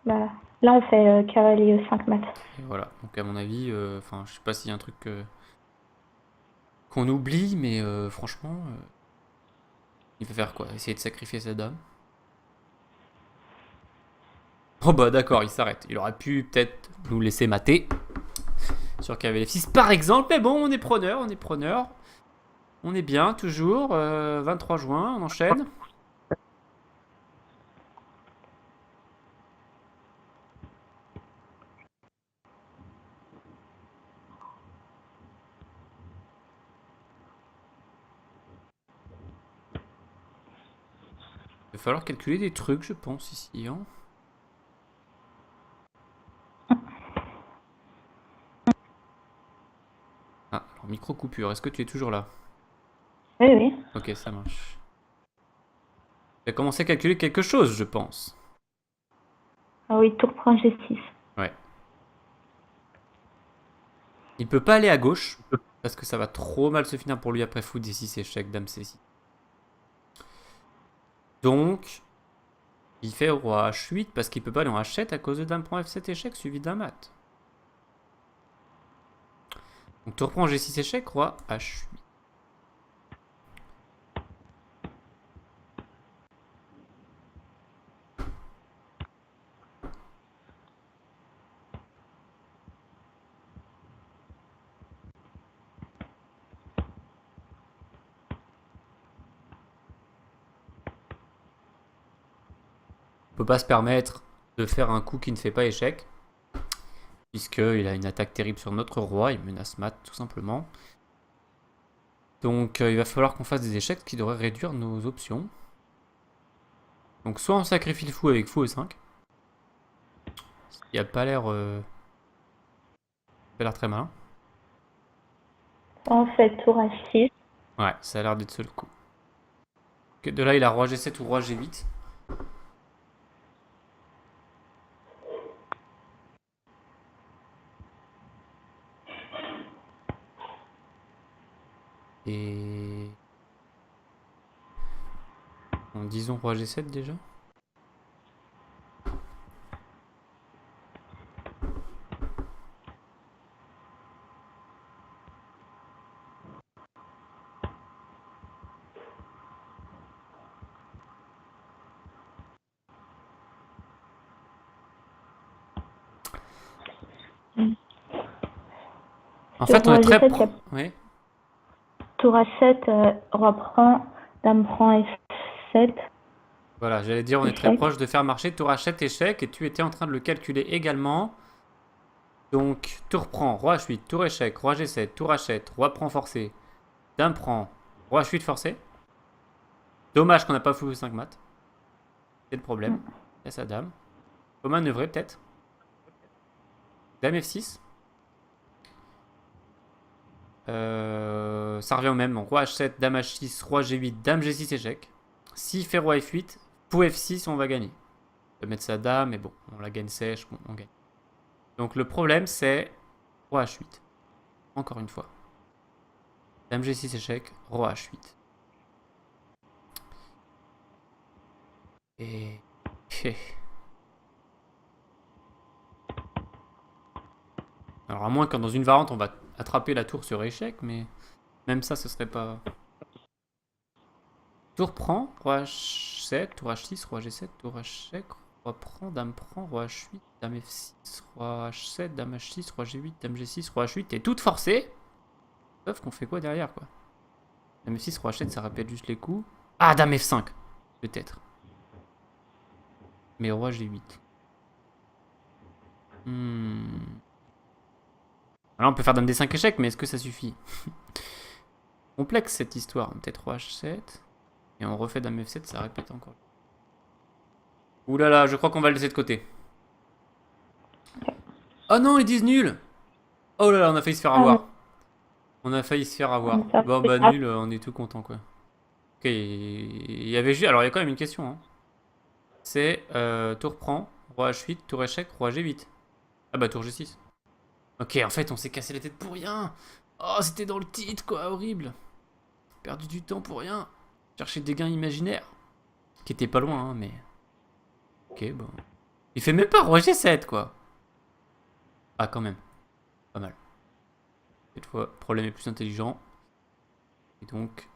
Bah, là, on fait cavalier 5 mat. Et voilà, donc à mon avis, je sais pas s'il y a un truc qu'on oublie, mais franchement, il peut faire quoi? Essayer de sacrifier sa dame? Oh bah d'accord, il s'arrête. Il aurait pu peut-être nous laisser mater sur cavalier F6 par exemple, mais bon, on est preneur, on est preneur. On est bien, toujours. 23 juin, on enchaîne. Il va falloir calculer des trucs, je pense, ici. Hein. Ah, alors micro coupure, est-ce que tu es toujours là? Oui, oui. Ok, ça marche. Tu as commencé à calculer quelque chose, je pense. Ah oui, tour prend G6. Ouais. Il peut pas aller à gauche. Parce que ça va trop mal se finir pour lui après fou D6 échec, dame C6. Donc, il fait roi H8 parce qu'il peut pas aller en H7 à cause de dame prend F7 échec suivi d'un mat. Donc tu reprends G6 échec, roi H8. On peut pas se permettre de faire un coup qui ne fait pas échec. Puisqu'il a une attaque terrible sur notre roi, il menace mat tout simplement. Donc il va falloir qu'on fasse des échecs qui devraient réduire nos options. Donc soit on sacrifie le fou avec fou E5. Ce qui a pas l'air très malin. On fait tour H6. Ouais, ça a l'air d'être ça le coup. De là il a roi G7 ou roi G8. Et... Bon, disons roi G7 déjà. En fait, on est très... Oui. Tour H7, roi prend, dame prend F7. Voilà, j'allais dire, on est très proche de faire marcher tour H7 échec, et tu étais en train de le calculer également. Donc, tour prend, roi H8, tour échec, roi G7, tour H7, roi prend forcé, dame prend, roi H8 forcé. Dommage qu'on n'a pas fou 5 mat. C'est le problème. Il y a sa dame. Faut manœuvrer peut-être. Dame F6. Ça revient au même. Roi H7, dame H6, roi G8, dame G6 échec. S'il fait roi F8, fou F6, on va gagner. On peut mettre sa dame, mais bon, on la gagne sèche, bon, on gagne. Donc le problème c'est roi H8. Encore une fois. Dame G6 échec, roi H8. Et... Alors à moins que dans une variante on va attraper la tour sur échec, mais même ça ce serait pas... Tour prend, roi H7, tour H6, roi G7, tour H7, roi prend, roi H8, dame F6, roi H7, dame H6, roi G8, dame G6, roi H8, et toutes forcées. Sauf qu'on fait quoi derrière quoi? Dame F6, roi H7, ça répète juste les coups. Ah, dame F5, peut-être. Mais roi G8. Alors on peut faire dame D5 échec, mais est-ce que ça suffit? Complexe cette histoire. Peut-être roi H7. Et on refait dame F7, ça répète encore. Ouh là là, je crois qu'on va le laisser de côté. Oh non, ils disent nul. Oh là là, on a failli se faire avoir. On a failli se faire avoir. Bon bah nul, on est tout content quoi. Ok, il y avait juste... Alors il y a quand même une question. Hein. C'est tour prend, roi H8, tour échec, roi G8. Ah bah tour G6. Ok, en fait on s'est cassé la tête pour rien. Oh, c'était dans le titre quoi, horrible. Perdu du temps pour rien. Chercher des gains imaginaires. Qui étaient pas loin, hein, mais... Ok, bon. Il fait même pas roi G7 quoi. Ah quand même. Pas mal. Cette fois, le problème est plus intelligent. Et donc...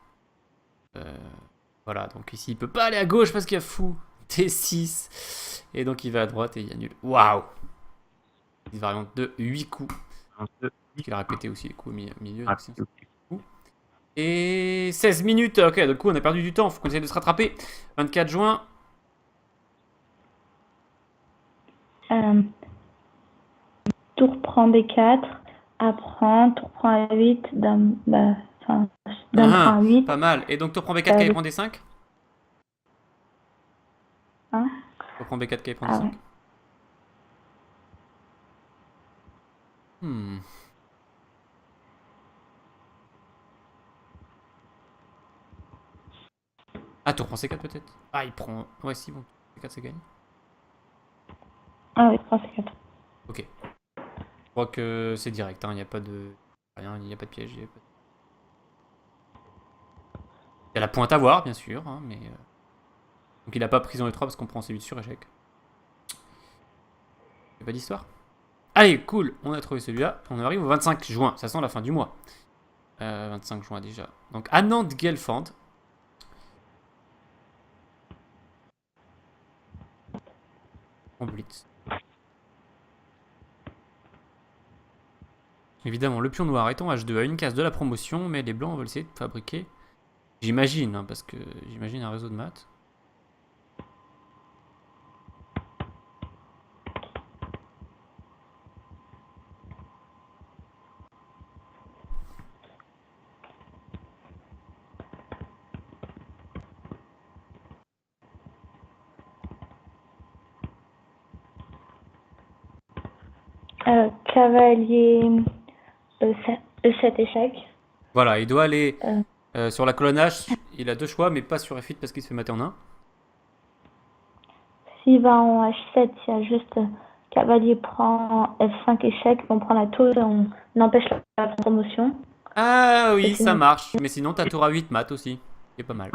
voilà, donc ici il peut pas aller à gauche parce qu'il y a fou. T6. Et donc il va à droite et il annule. Waouh! Une variante de 8 coups. Parce qu'il a répété aussi les coups au milieu. Donc et 16 minutes. Ok, du coup on a perdu du temps. Faut qu'on essaie de se rattraper. 24 juin. Tour prend B4. A tour prend A8. Dame, dame prend A8. Pas mal. Et donc tour prend B4, K prend D5. Hein? Tour prend B4, K prend D5. Ouais. Ah, tour prend C4 peut-être. Ah, il prend... Ouais, si, bon. C4, c'est gagne. Ah oui, prend C4. Ok. Je crois que c'est direct, hein. Il n'y a pas de... Rien, il n'y a pas de piège. Il y a la pointe à voir, bien sûr, hein, mais... Donc il a pas prison les 3 parce qu'on prend C8 sur échec. Il n'y a pas d'histoire. Allez, cool, on a trouvé celui-là. On arrive au 25 juin, ça sent la fin du mois. 25 juin déjà. Donc Anand Gelfand. En blitz. Évidemment, le pion noir est en H2 à une case de la promotion, mais les blancs veulent essayer de fabriquer. J'imagine, hein, parce que j'imagine un réseau de maths. Cavalier E7 échec. Voilà, il doit aller Euh, sur la colonne H. Il a 2 choix, mais pas sur F8 parce qu'il se fait mater en 1. S'il va en H7, il y a juste cavalier prend F5 échec, on prend la tour et on empêche la promotion. Ah Et oui, ça sinon, marche. Mais sinon, t'as tour A8 maths aussi. C'est pas mal.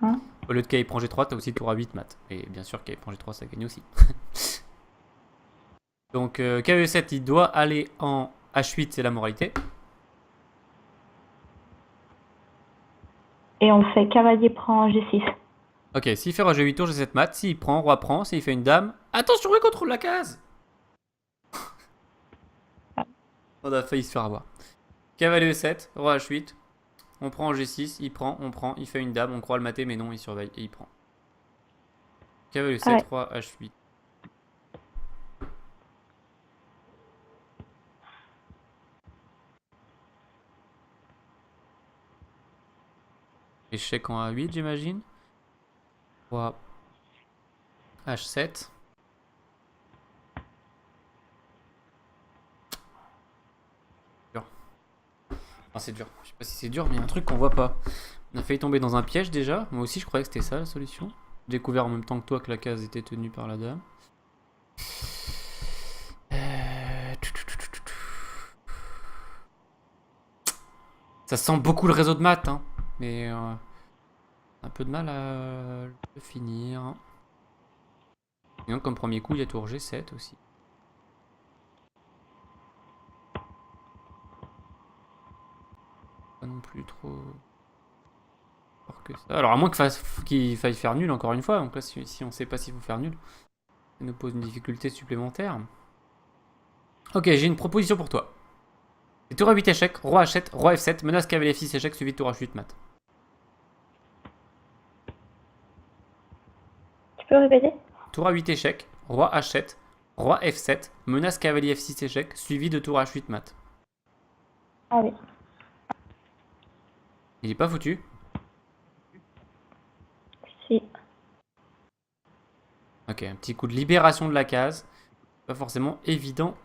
hein. Au lieu de KI prend G3, t'as aussi tour A8 maths. Et bien sûr, KI prend G3, ça gagne aussi. Donc, KE7, il doit aller en H8, c'est la moralité. Et on fait cavalier prend G6. Ok, s'il fait roi G8 tour, G7 mat. S'il prend, roi prend. S'il fait une dame. Attention, il contrôle la case. On a failli se faire avoir. Cavalier E7, roi H8. On prend en G6, il prend, on prend. Il fait une dame, on croit le mater, mais non, il surveille et il prend. Cavalier E7, Ouais. roi H8. Échec en A8, j'imagine. Roi H7. Dur. Ah, c'est dur. Je sais pas si c'est dur, mais il y a un truc qu'on voit pas. On a failli tomber dans un piège déjà. Moi aussi, je croyais que c'était ça la solution. J'ai découvert en même temps que toi que la case était tenue par la dame. Ça sent beaucoup le réseau de maths, hein. Mais un peu de mal à le finir. Et donc, comme premier coup, il y a tour G7 aussi. Pas non plus trop fort que ça. Alors, à moins qu'il faille faire nul encore une fois. Donc là, si on sait pas s'il faut faire nul, ça nous pose une difficulté supplémentaire. Ok, j'ai une proposition pour toi. Tour A8 échec, roi H7, roi F7, menace cavalier F6 échec, suivi de tour H8 mat. Tu peux répéter? Tour A8 échec, roi H7, roi F7, menace cavalier F6 échec, suivi de tour H8 mat. Ah oui. Il est pas foutu. Si. Ok, un petit coup de libération de la case. Pas forcément évident.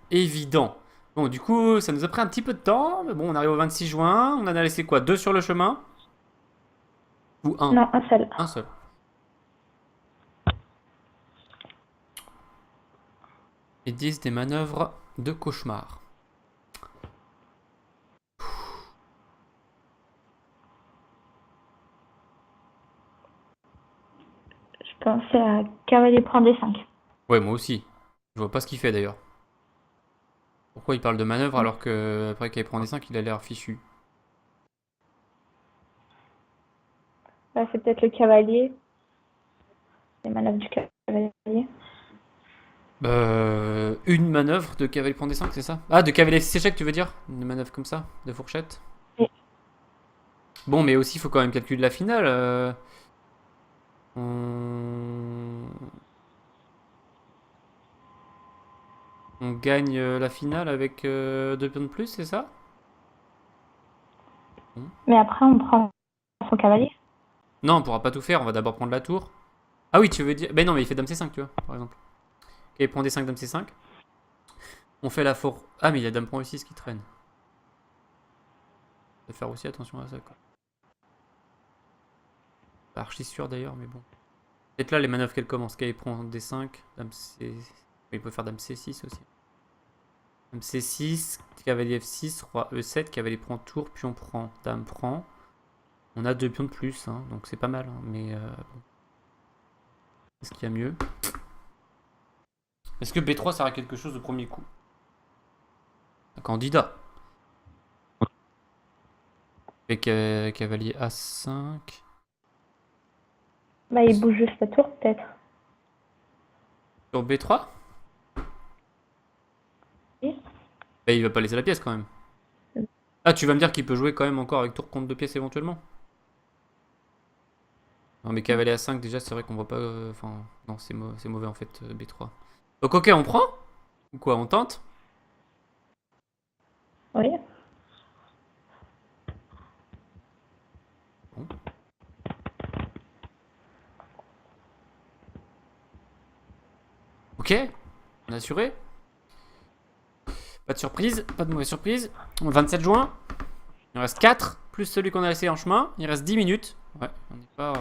Bon, du coup, ça nous a pris un petit peu de temps. Mais bon, on arrive au 26 juin. On en a laissé quoi? 2 sur le chemin? Ou un? Non, un seul. Un seul. Ils disent des manœuvres de cauchemar. Je pensais à cavalier prend D5. Ouais, moi aussi. Je vois pas ce qu'il fait d'ailleurs. Pourquoi il parle de manœuvre alors que après qu'il prend des 5, il a l'air fichu? Là, c'est peut-être le cavalier. Les manœuvres du cavalier. Une manœuvre de cavalier prend des 5, c'est ça? Ah, de cavalier F6 échec, tu veux dire? Une manœuvre comme ça, de fourchette? Oui. Bon, mais aussi, il faut quand même calculer la finale. On... on gagne la finale avec 2 pions de plus, c'est ça? Mais après, on prend son cavalier. Non, on pourra pas tout faire, on va d'abord prendre la tour. Ah oui, tu veux dire... Ben non, mais il fait dame C5, tu vois, par exemple. Ok, il prend D5, dame C5. On fait la four... Ah, mais il y a dame prend E6 qui traîne. Faut faire aussi attention à ça, quoi. Pas archi sûr d'ailleurs, mais bon. Peut-être là les manœuvres qu'elle commence. Qu'elle prend D5, dame C. Il peut faire dame C6 aussi. C6, cavalier F6, roi E7, cavalier prend tour, pion prend, dame prend. On a 2 pions de plus, hein, donc c'est pas mal. Hein, mais bon. Est-ce qu'il y a mieux? Est-ce que B3 sert à quelque chose au premier coup? Un candidat. Avec cavalier A5. Bah, il bouge juste la tour, peut-être. Sur B3? Oui. Bah, il va pas laisser la pièce quand même. Ah, tu vas me dire qu'il peut jouer quand même encore avec tour contre 2 pièces éventuellement? Non, mais cavalier A5, déjà, c'est vrai qu'on voit pas. Enfin, non, c'est mauvais en fait, B3. Donc, ok, on prend? Ou quoi, on tente? Oui. Bon. Ok, on a assuré. Pas de surprise, pas de mauvaise surprise. 27 juin. Il en reste 4, plus celui qu'on a laissé en chemin. Il reste 10 minutes. Ouais, on n'est pas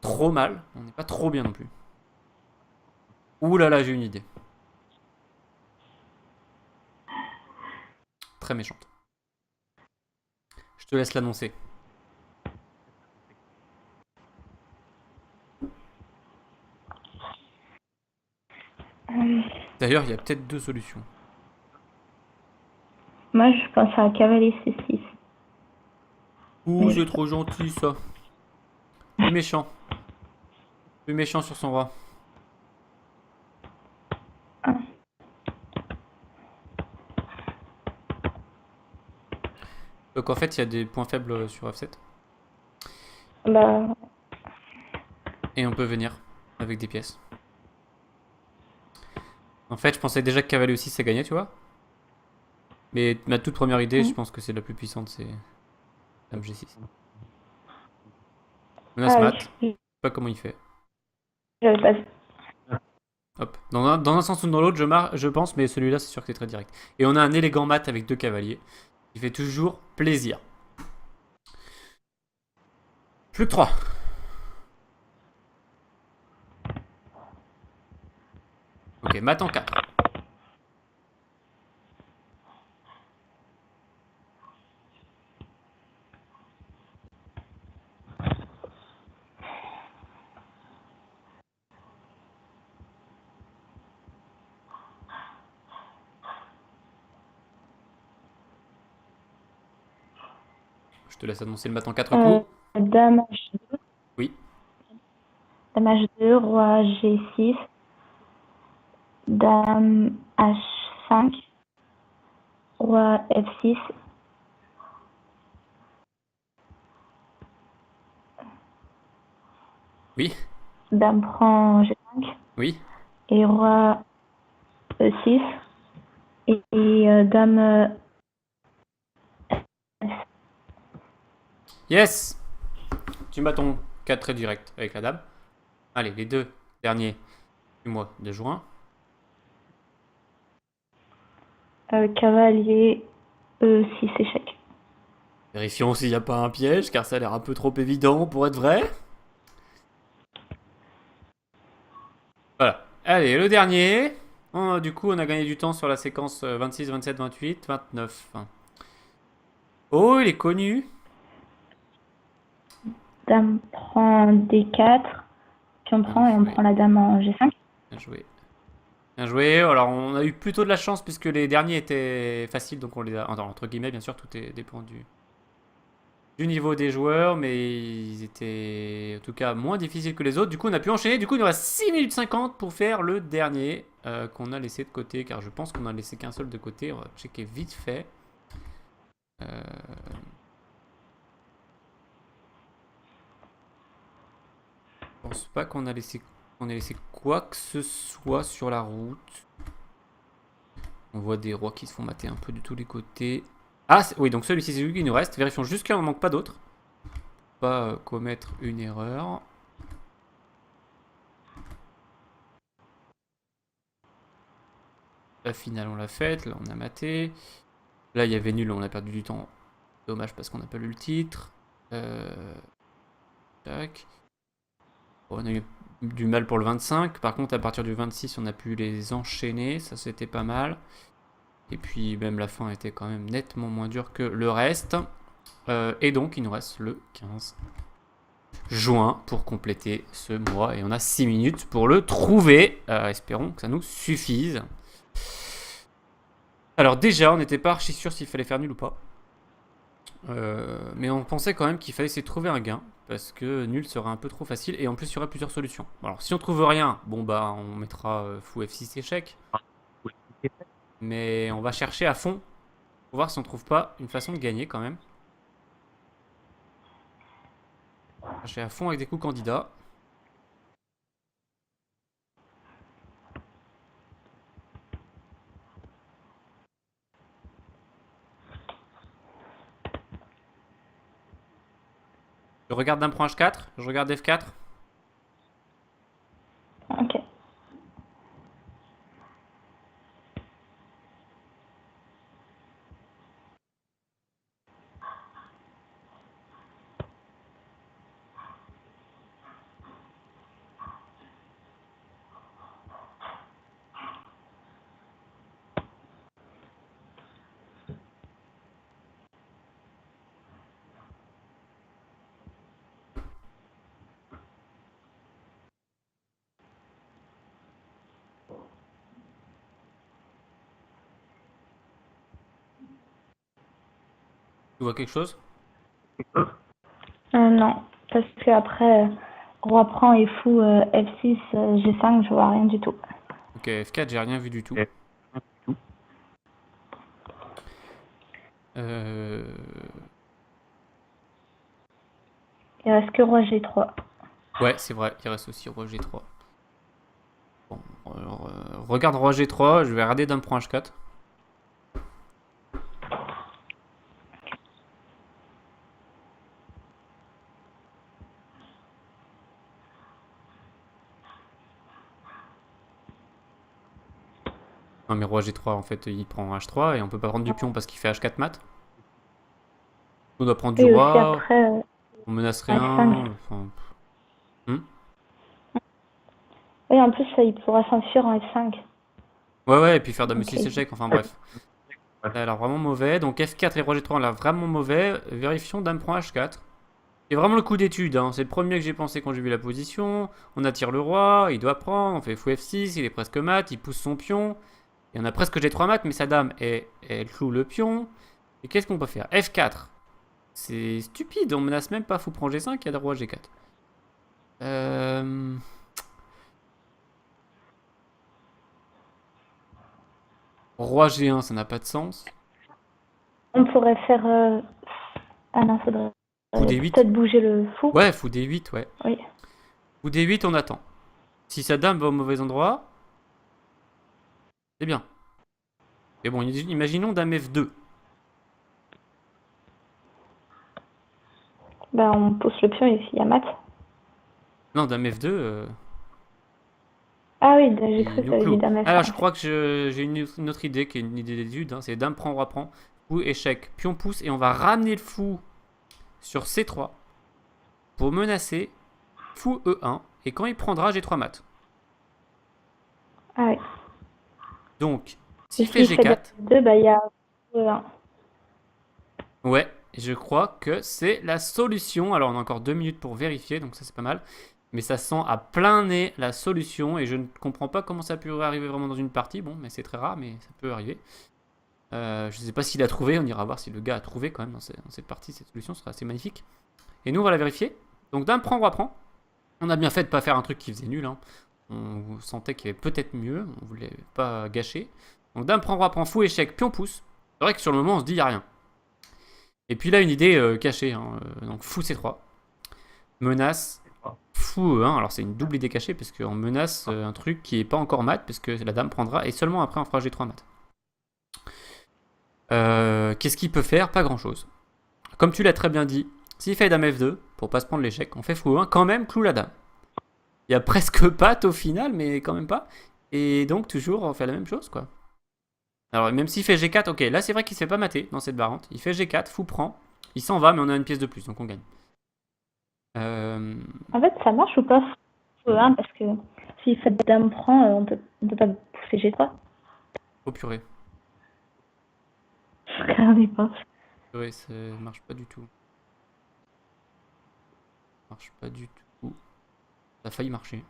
trop mal. On n'est pas trop bien non plus. Ouh là là, j'ai une idée. Très méchante. Je te laisse l'annoncer. D'ailleurs, il y a peut-être 2 solutions. Moi, je pense à cavalier C6. Ouh, c'est trop gentil ça. Plus méchant. Plus méchant sur son roi. Ah. Donc en fait, il y a des points faibles sur F7. Bah, Et on peut venir avec des pièces. En fait, je pensais déjà que cavalier aussi ça gagnait, tu vois. Mais ma toute première idée, je pense que c'est la plus puissante, c'est dame G6. Menace mat. Je sais pas comment il fait. j'avais pas vu. Hop. Dans un sens ou dans l'autre, je pense, mais celui-là, c'est sûr que c'est très direct. Et on a un élégant mat avec 2 cavaliers. Qui fait toujours plaisir. Plus que 3. Ok, mat en 4. Je te laisse annoncer le mat en 4 coups. Dame H2, Oui. dame H2, roi G6, dame H5, roi F6, Oui. dame prend G5 Oui. et roi E6 et dame F. Yes. Tu m'as ton 4 très direct avec la dame. Allez, les 2 derniers du mois de juin. Cavalier E6 échec. Vérifions s'il n'y a pas un piège, car ça a l'air un peu trop évident pour être vrai. Voilà. Allez, le dernier. Du coup, on a gagné du temps sur la séquence 26, 27, 28, 29. Oh, il est connu. Dame prend D4, puis on prend et on prend la dame en G5. Bien joué. Bien joué. Alors, on a eu plutôt de la chance puisque les derniers étaient faciles, donc on les a. Entre guillemets, bien sûr, tout dépend du niveau des joueurs, mais ils étaient en tout cas moins difficiles que les autres. Du coup, on a pu enchaîner. Du coup, il nous reste 6 minutes 50 pour faire le dernier qu'on a laissé de côté, car je pense qu'on a laissé qu'un seul de côté. On va checker vite fait. Je pense pas qu'on ait laissé quoi que ce soit sur la route. On voit des rois qui se font mater un peu de tous les côtés. Ah oui, donc celui-ci c'est celui qui nous reste. Vérifions juste qu'il n'en manque pas d'autres. Pas commettre une erreur. La finale on l'a faite, là on a maté. Là il y avait nul, on a perdu du temps. Dommage parce qu'on n'a pas lu le titre. Tac. Bon, on a eu du mal pour le 25. Par contre à partir du 26 on a pu les enchaîner. Ça c'était pas mal. Et puis même la fin était quand même nettement moins dure que le reste. Et donc il nous reste le 15 juin pour compléter ce mois. Et on a 6 minutes pour le trouver. Espérons que ça nous suffise. Alors déjà, on n'était pas archi sûr s'il fallait faire nul ou pas. Mais on pensait quand même qu'il fallait essayer de trouver un gain. Parce que nul serait un peu trop facile. Et en plus, il y aurait plusieurs solutions. Bon, alors si on trouve rien, bon bah on mettra fou F6 échec. Mais on va chercher à fond pour voir si on trouve pas une façon de gagner quand même. Chercher à fond avec des coups candidats. Je regarde d'un point H4, je regarde F4. Ok. Tu vois quelque chose? Non, parce que après roi prend et fou F6, G5, je vois rien du tout. Ok, F4, j'ai rien vu du tout. Il reste que roi G3. Ouais, c'est vrai, il reste aussi roi G3. Bon, alors, regarde roi G3, je vais regarder d'un point H4. Non mais roi G3 en fait il prend H3 et on peut pas prendre du pion parce qu'il fait H4 mat. On doit prendre du Et aussi roi, après on menace F5. rien. Enfin, Oui, en plus, il pourra s'enfuir en F5. ouais, et puis faire dame Ok. 6 échec, enfin bref. Ça a l'air vraiment mauvais, donc F4 et roi G3 ont l'air vraiment mauvais. Vérifions dame prend H4. C'est vraiment le coup d'étude, hein. C'est le premier que j'ai pensé quand j'ai vu la position. On attire le roi, il doit prendre, on fait fou F6, il est presque mat, il pousse son pion. Il y en a presque G3 mat, mais sa dame, elle cloue le pion. Et qu'est-ce qu'on peut faire? F4. C'est stupide, on menace même pas fou prend G5, il y a le roi G4. Roi G1, ça n'a pas de sens. On pourrait faire... Ah non, faudrait Fou D8. peut-être bouger le fou. Ouais, fou D8, ouais. Oui. Fou D8, on attend. Si sa dame va au mauvais endroit, c'est bien. Mais bon, imaginons dame F2. Bah, on pousse le pion et il y a mat. Non, dame F2, Ah oui, j'ai il cru que nous tu avais dit cloue. dame Alors, F5. je crois que j'ai une autre idée qui est une idée d'étude. Hein, c'est dame prend, roi prend. Fou, échec, pion pousse. Et on va ramener le fou sur C3 pour menacer fou E1. Et quand il prendra, G3 mat. Ah oui. Donc, Et s'il fait s'il fait dame G4, 2, bah, il y a E1. ouais, je crois que c'est la solution. Alors, on a encore 2 minutes pour vérifier, donc ça c'est pas mal. Mais ça sent à plein nez la solution et je ne comprends pas comment ça peut arriver vraiment dans une partie. Bon, mais c'est très rare, mais ça peut arriver. Je ne sais pas s'il a trouvé, on ira voir si le gars a trouvé quand même dans cette partie. Cette solution sera assez magnifique. Et nous, on va la vérifier. Donc, dame prend, roi prend. On a bien fait de pas faire un truc qui faisait nul. Hein. On sentait qu'il y avait peut-être mieux. On voulait pas gâcher. Donc, dame prend, roi prend, fou, échec, pion pousse. C'est vrai que sur le moment, on se dit, il n'y a rien. Et puis là, une idée cachée. Hein. Donc, fou C3. Menace. Fou E1. Alors, c'est une double idée cachée parce qu'on menace un truc qui n'est pas encore mat parce que la dame prendra et seulement après on fera G3 mat. Qu'est-ce qu'il peut faire? Pas grand chose. Comme tu l'as très bien dit, s'il fait dame F2 pour pas se prendre l'échec, on fait fou E1, quand même cloue la dame. Il y a presque patte au final, mais quand même pas. Et donc, toujours, on fait la même chose quoi. Alors, même s'il fait G4, ok, là c'est vrai qu'il se fait pas mater dans cette variante. Il fait G4, fou prend. Il s'en va, mais on a une pièce de plus, donc on gagne. En fait, ça marche ou pas fou E1 parce que s'il fait dame prend, on peut pas pousser G3. Oh purée. quand on y pense. Ouais, ça marche pas du tout. Ça marche pas du tout. Ça a failli marcher.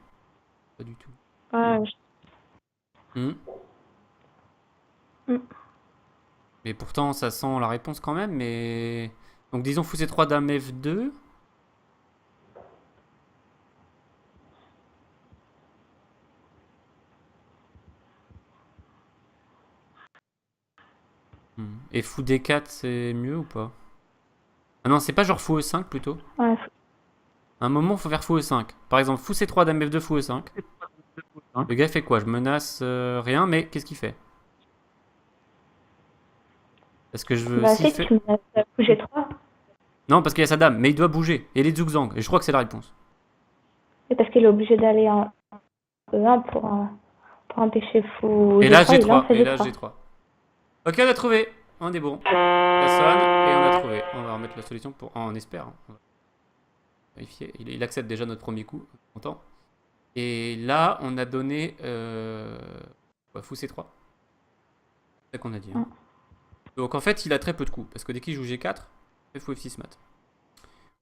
Pas du tout. Ouais, Hmm. mm. Mais pourtant, ça sent la réponse quand même. Mais donc disons fou C3 dame F2. Et fou D4, c'est mieux ou pas? Ah non, c'est pas genre fou E5 plutôt. Ouais, À un moment, faut faire fou E5. Par exemple, fou C3 dame F2 fou E5. Le gars fait quoi? Je menace rien, mais qu'est-ce qu'il fait? Parce que je veux. bah S'il si, fait. tu me laisses bouger 3. Non, parce qu'il y a sa dame, mais il doit bouger. Et les zugzang. Et je crois que c'est la réponse. Et parce qu'il est obligé d'aller en E1 pour empêcher fou Et là, G3, il G3. lance Et là, G3. G3. Ok, on a trouvé. On est bon. Ça sonne et on a trouvé. On va remettre la solution pour. On espère. Hein. On va vérifier. Il accepte déjà notre premier coup. Content. Et là, on a donné. Fou C3. C'est ça qu'on a dit. Hein. Donc en fait, il a très peu de coups. Parce que dès qu'il joue G4, il fait fou F6 mat.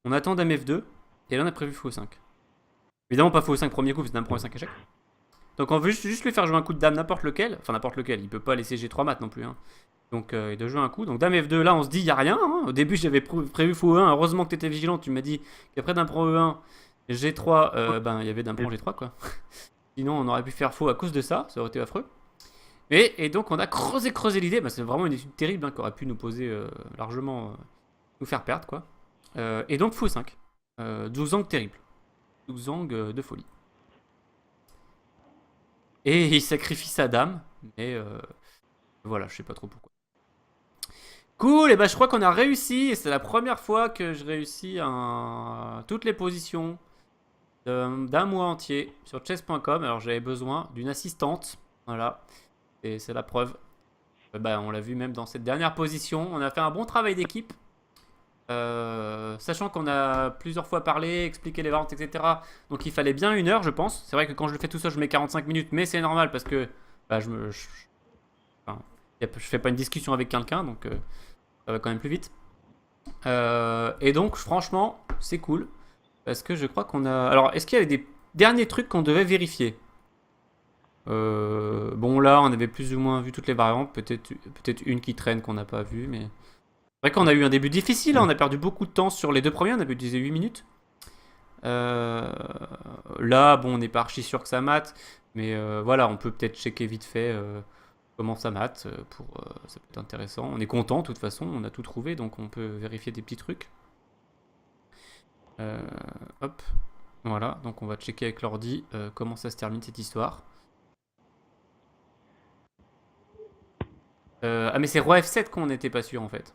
On attend dame F2. Et là, on a prévu fou E5. Évidemment, pas fou E5 premier coup, parce que dame prend E5 échec. Donc on veut juste lui faire jouer un coup de dame n'importe lequel. Enfin, n'importe lequel. Il peut pas laisser G3 mat non plus. Hein. Donc il doit jouer un coup. Donc dame F2, là, on se dit, il n'y a rien. Hein. Au début, j'avais prévu fou E1. Heureusement que tu étais vigilant. Tu m'as dit qu'après dame prend E1, G3, ben il y avait dame prend G3, quoi. Sinon, on aurait pu faire faux à cause de ça. Ça aurait été affreux. Et donc, on a creusé l'idée. Bah, c'est vraiment une étude terrible hein, qui aurait pu nous poser largement. Nous faire perdre, quoi. Et donc, fou 5. Zhuzang terrible. Zhuzang de folie. Et il sacrifie sa dame. Mais voilà, je sais pas trop pourquoi. Cool, et bah je crois qu'on a réussi. Et c'est la première fois que je réussis toutes les positions d'un mois entier sur chess.com. Alors j'avais besoin d'une assistante. Voilà. Et c'est la preuve. Bah, on l'a vu même dans cette dernière position. On a fait un bon travail d'équipe. Sachant qu'on a plusieurs fois parlé, expliqué les variantes, etc. Donc il fallait bien 1 heure, je pense. C'est vrai que quand je le fais tout seul, je mets 45 minutes, mais c'est normal parce que bah, enfin, je fais pas une discussion avec quelqu'un, donc ça va quand même plus vite. Et donc, franchement, c'est cool. Parce que je crois qu'on a. Alors, est-ce qu'il y avait des derniers trucs qu'on devait vérifier? Bon, là, on avait plus ou moins vu toutes les variantes. Peut-être une qui traîne qu'on n'a pas vue, mais. C'est vrai qu'on a eu un début difficile, hein, on a perdu beaucoup de temps sur les deux premiers, on a utilisé 8 minutes. Là, bon, on n'est pas archi sûr que ça mate, mais voilà, on peut peut-être checker vite fait comment ça mate, ça peut être intéressant. On est content, de toute façon, on a tout trouvé, donc on peut vérifier des petits trucs. Hop, voilà, donc on va checker avec l'ordi comment ça se termine cette histoire. Ah, mais c'est roi F7 qu'on n'était pas sûr en fait.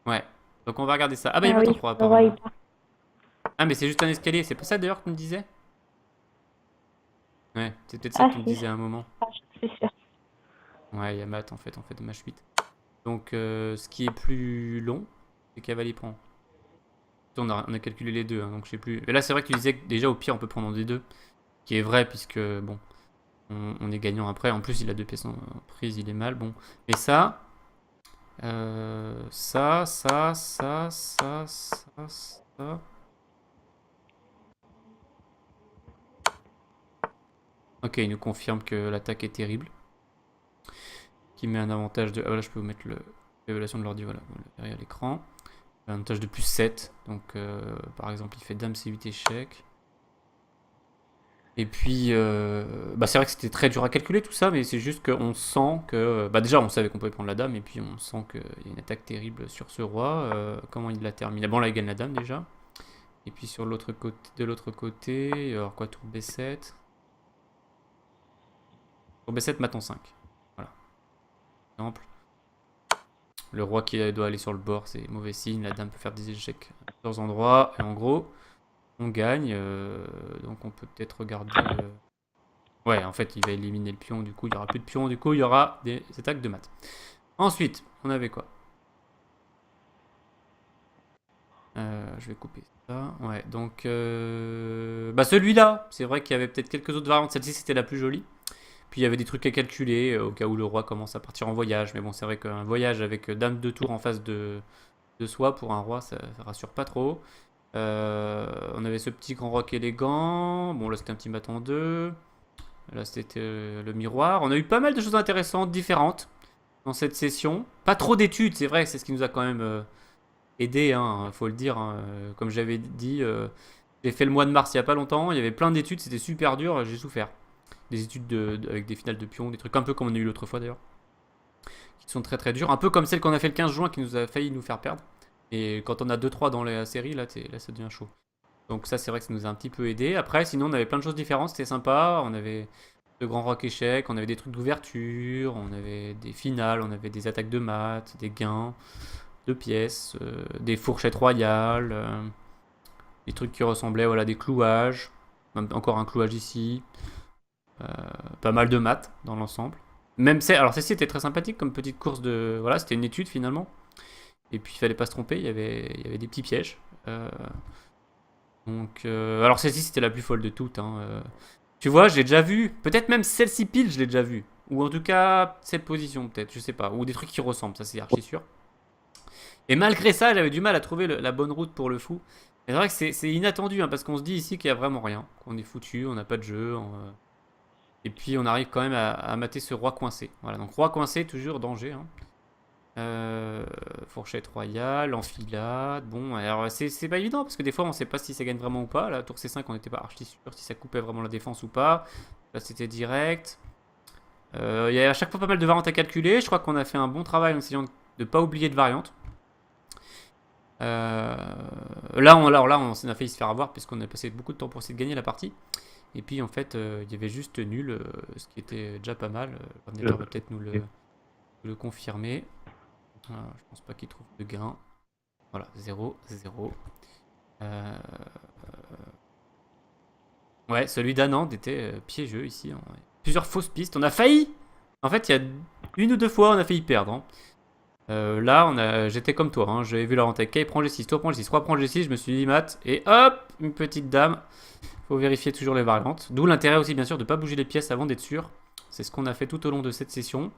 Ouais, donc on va regarder ça. Ah bah il y a Ah pas en oui, 3 le roi, il apparemment. part. Ah mais c'est juste un escalier, c'est pas ça d'ailleurs que tu me disais? Ouais, c'est peut-être ça Ah que tu me si, disais à un moment. ah, je suis sûre. Ouais, il y a mat en fait de match 8. Donc ce qui est plus long, c'est cavalier prend. On a calculé les deux, hein, donc je sais plus. Mais là c'est vrai que tu disais que déjà au pire on peut prendre un des deux. Qui est vrai puisque bon, on est gagnant après. En plus il a deux pièces en prise, il est mal. Bon. Mais ça, ça, ça, ça, ça, ça, ça. Ok, il nous confirme que l'attaque est terrible. Qui met un avantage de... Ah voilà, je peux vous mettre l'évaluation de l'ordi, voilà, derrière l'écran. Un avantage de plus 7. Donc, par exemple, il fait dame C8 échec. Et puis, bah c'est vrai que c'était très dur à calculer tout ça, mais c'est juste qu'on sent que... Bah déjà, on savait qu'on pouvait prendre la dame, et puis on sent qu'il y a une attaque terrible sur ce roi. Comment il la termine? Bon, là, il gagne la dame déjà. Et puis sur l'autre côté, de l'autre côté, alors quoi, tour B7. Tour B7, maton 5. Voilà. Exemple. Le roi qui doit aller sur le bord, c'est mauvais signe. La dame peut faire des échecs à plusieurs endroits. Et en gros, on gagne. Donc on peut peut-être regarder... Ouais, en fait, il va éliminer le pion. Du coup, il n'y aura plus de pion. Du coup, il y aura des attaques de maths. Ensuite, on avait quoi? Je vais couper ça. Ouais, donc... Bah celui-là, c'est vrai qu'il y avait peut-être quelques autres variantes. Celle-ci, c'était la plus jolie. Puis il y avait des trucs à calculer au cas où le roi commence à partir en voyage. Mais bon, c'est vrai qu'un voyage avec dame de tour en face de soi pour un roi, ça rassure pas trop. On avait ce petit grand roc élégant. Bon, là c'était un petit maton 2. Là c'était le miroir. On a eu pas mal de choses intéressantes, différentes dans cette session. Pas trop d'études, c'est vrai, c'est ce qui nous a quand même aidé, hein, faut le dire. Hein. Comme j'avais dit, j'ai fait le mois de mars il y a pas longtemps. Il y avait plein d'études, c'était super dur, j'ai souffert. Des études avec des finales de pions, des trucs un peu comme on a eu l'autre fois d'ailleurs, qui sont très très durs. Un peu comme celle qu'on a fait le 15 juin qui nous a failli nous faire perdre. Et quand on a 2-3 dans la série, là ça devient chaud. Donc ça, c'est vrai que ça nous a un petit peu aidé. Après, sinon, on avait plein de choses différentes, c'était sympa. On avait de grands rock échecs, on avait des trucs d'ouverture, on avait des finales, on avait des attaques de maths, des gains de pièces, des fourchettes royales, des trucs qui ressemblaient voilà, des clouages. Encore un clouage ici. Pas mal de maths dans l'ensemble. Alors celle-ci était très sympathique comme petite course de... Voilà, c'était une étude finalement. Et puis il fallait pas se tromper, il y avait des petits pièges. Alors celle-ci c'était la plus folle de toutes. Hein. Tu vois, j'ai déjà vu, peut-être même celle-ci pile, je l'ai déjà vue. Ou en tout cas, cette position peut-être, je sais pas. Ou des trucs qui ressemblent, ça c'est archi sûr. Et malgré ça, j'avais du mal à trouver la bonne route pour le fou. Et c'est vrai que c'est inattendu, hein, parce qu'on se dit ici qu'il y a vraiment rien. Qu'on est foutu, on n'a pas de jeu. Et puis on arrive quand même à mater ce roi coincé. Voilà, donc roi coincé, toujours danger. Hein. Fourchette royale, enfilade. Bon, alors c'est pas évident parce que des fois on sait pas si ça gagne vraiment ou pas. La tour C5, on n'était pas archi sûr si ça coupait vraiment la défense ou pas. Là c'était direct. Il y a à chaque fois pas mal de variantes à calculer. Je crois qu'on a fait un bon travail en essayant de ne pas oublier de variantes. Là, on s'en a failli se faire avoir puisqu'on a passé beaucoup de temps pour essayer de gagner la partie. Et puis en fait, il y avait juste nul, ce qui était déjà pas mal. L'ordinateur va peut-être nous le confirmer. Voilà, je pense pas qu'il trouve de gain. Voilà, 0, 0. Ouais, celui d'Anand était piégeux ici. Hein. Plusieurs fausses pistes. On a failli. En fait, il y a une ou deux fois, on a failli perdre. Hein. Là, j'étais comme toi. Hein. J'avais vu la rentée. Kay prend G6, toi prends G6, Roi prend G6. Je me suis dit mat. Et hop, une petite dame. Faut vérifier toujours les variantes. D'où l'intérêt aussi, bien sûr, de ne pas bouger les pièces avant d'être sûr. C'est ce qu'on a fait tout au long de cette session.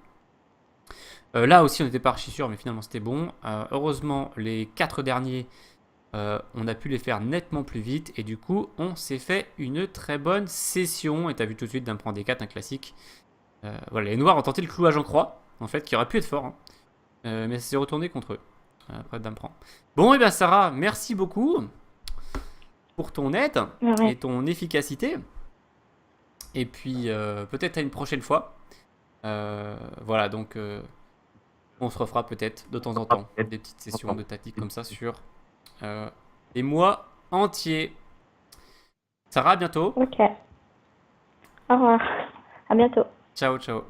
Là aussi, on n'était pas archi sûr, mais finalement, c'était bon. Heureusement, les 4 derniers, on a pu les faire nettement plus vite. Et du coup, on s'est fait une très bonne session. Et tu as vu tout de suite d'un point D4, un classique. Voilà, les noirs ont tenté le clouage en croix, en fait, qui aurait pu être fort. Hein. Mais ça s'est retourné contre eux. Après, dame prend. Bon, et bien, Sarah, merci beaucoup pour ton aide et ton efficacité. Et puis, peut-être à une prochaine fois. Voilà, donc on se refera peut-être de temps en temps des petites sessions de tactique comme ça sur des mois entiers. Sarah, à bientôt. Ok. Au revoir. À bientôt. Ciao, ciao.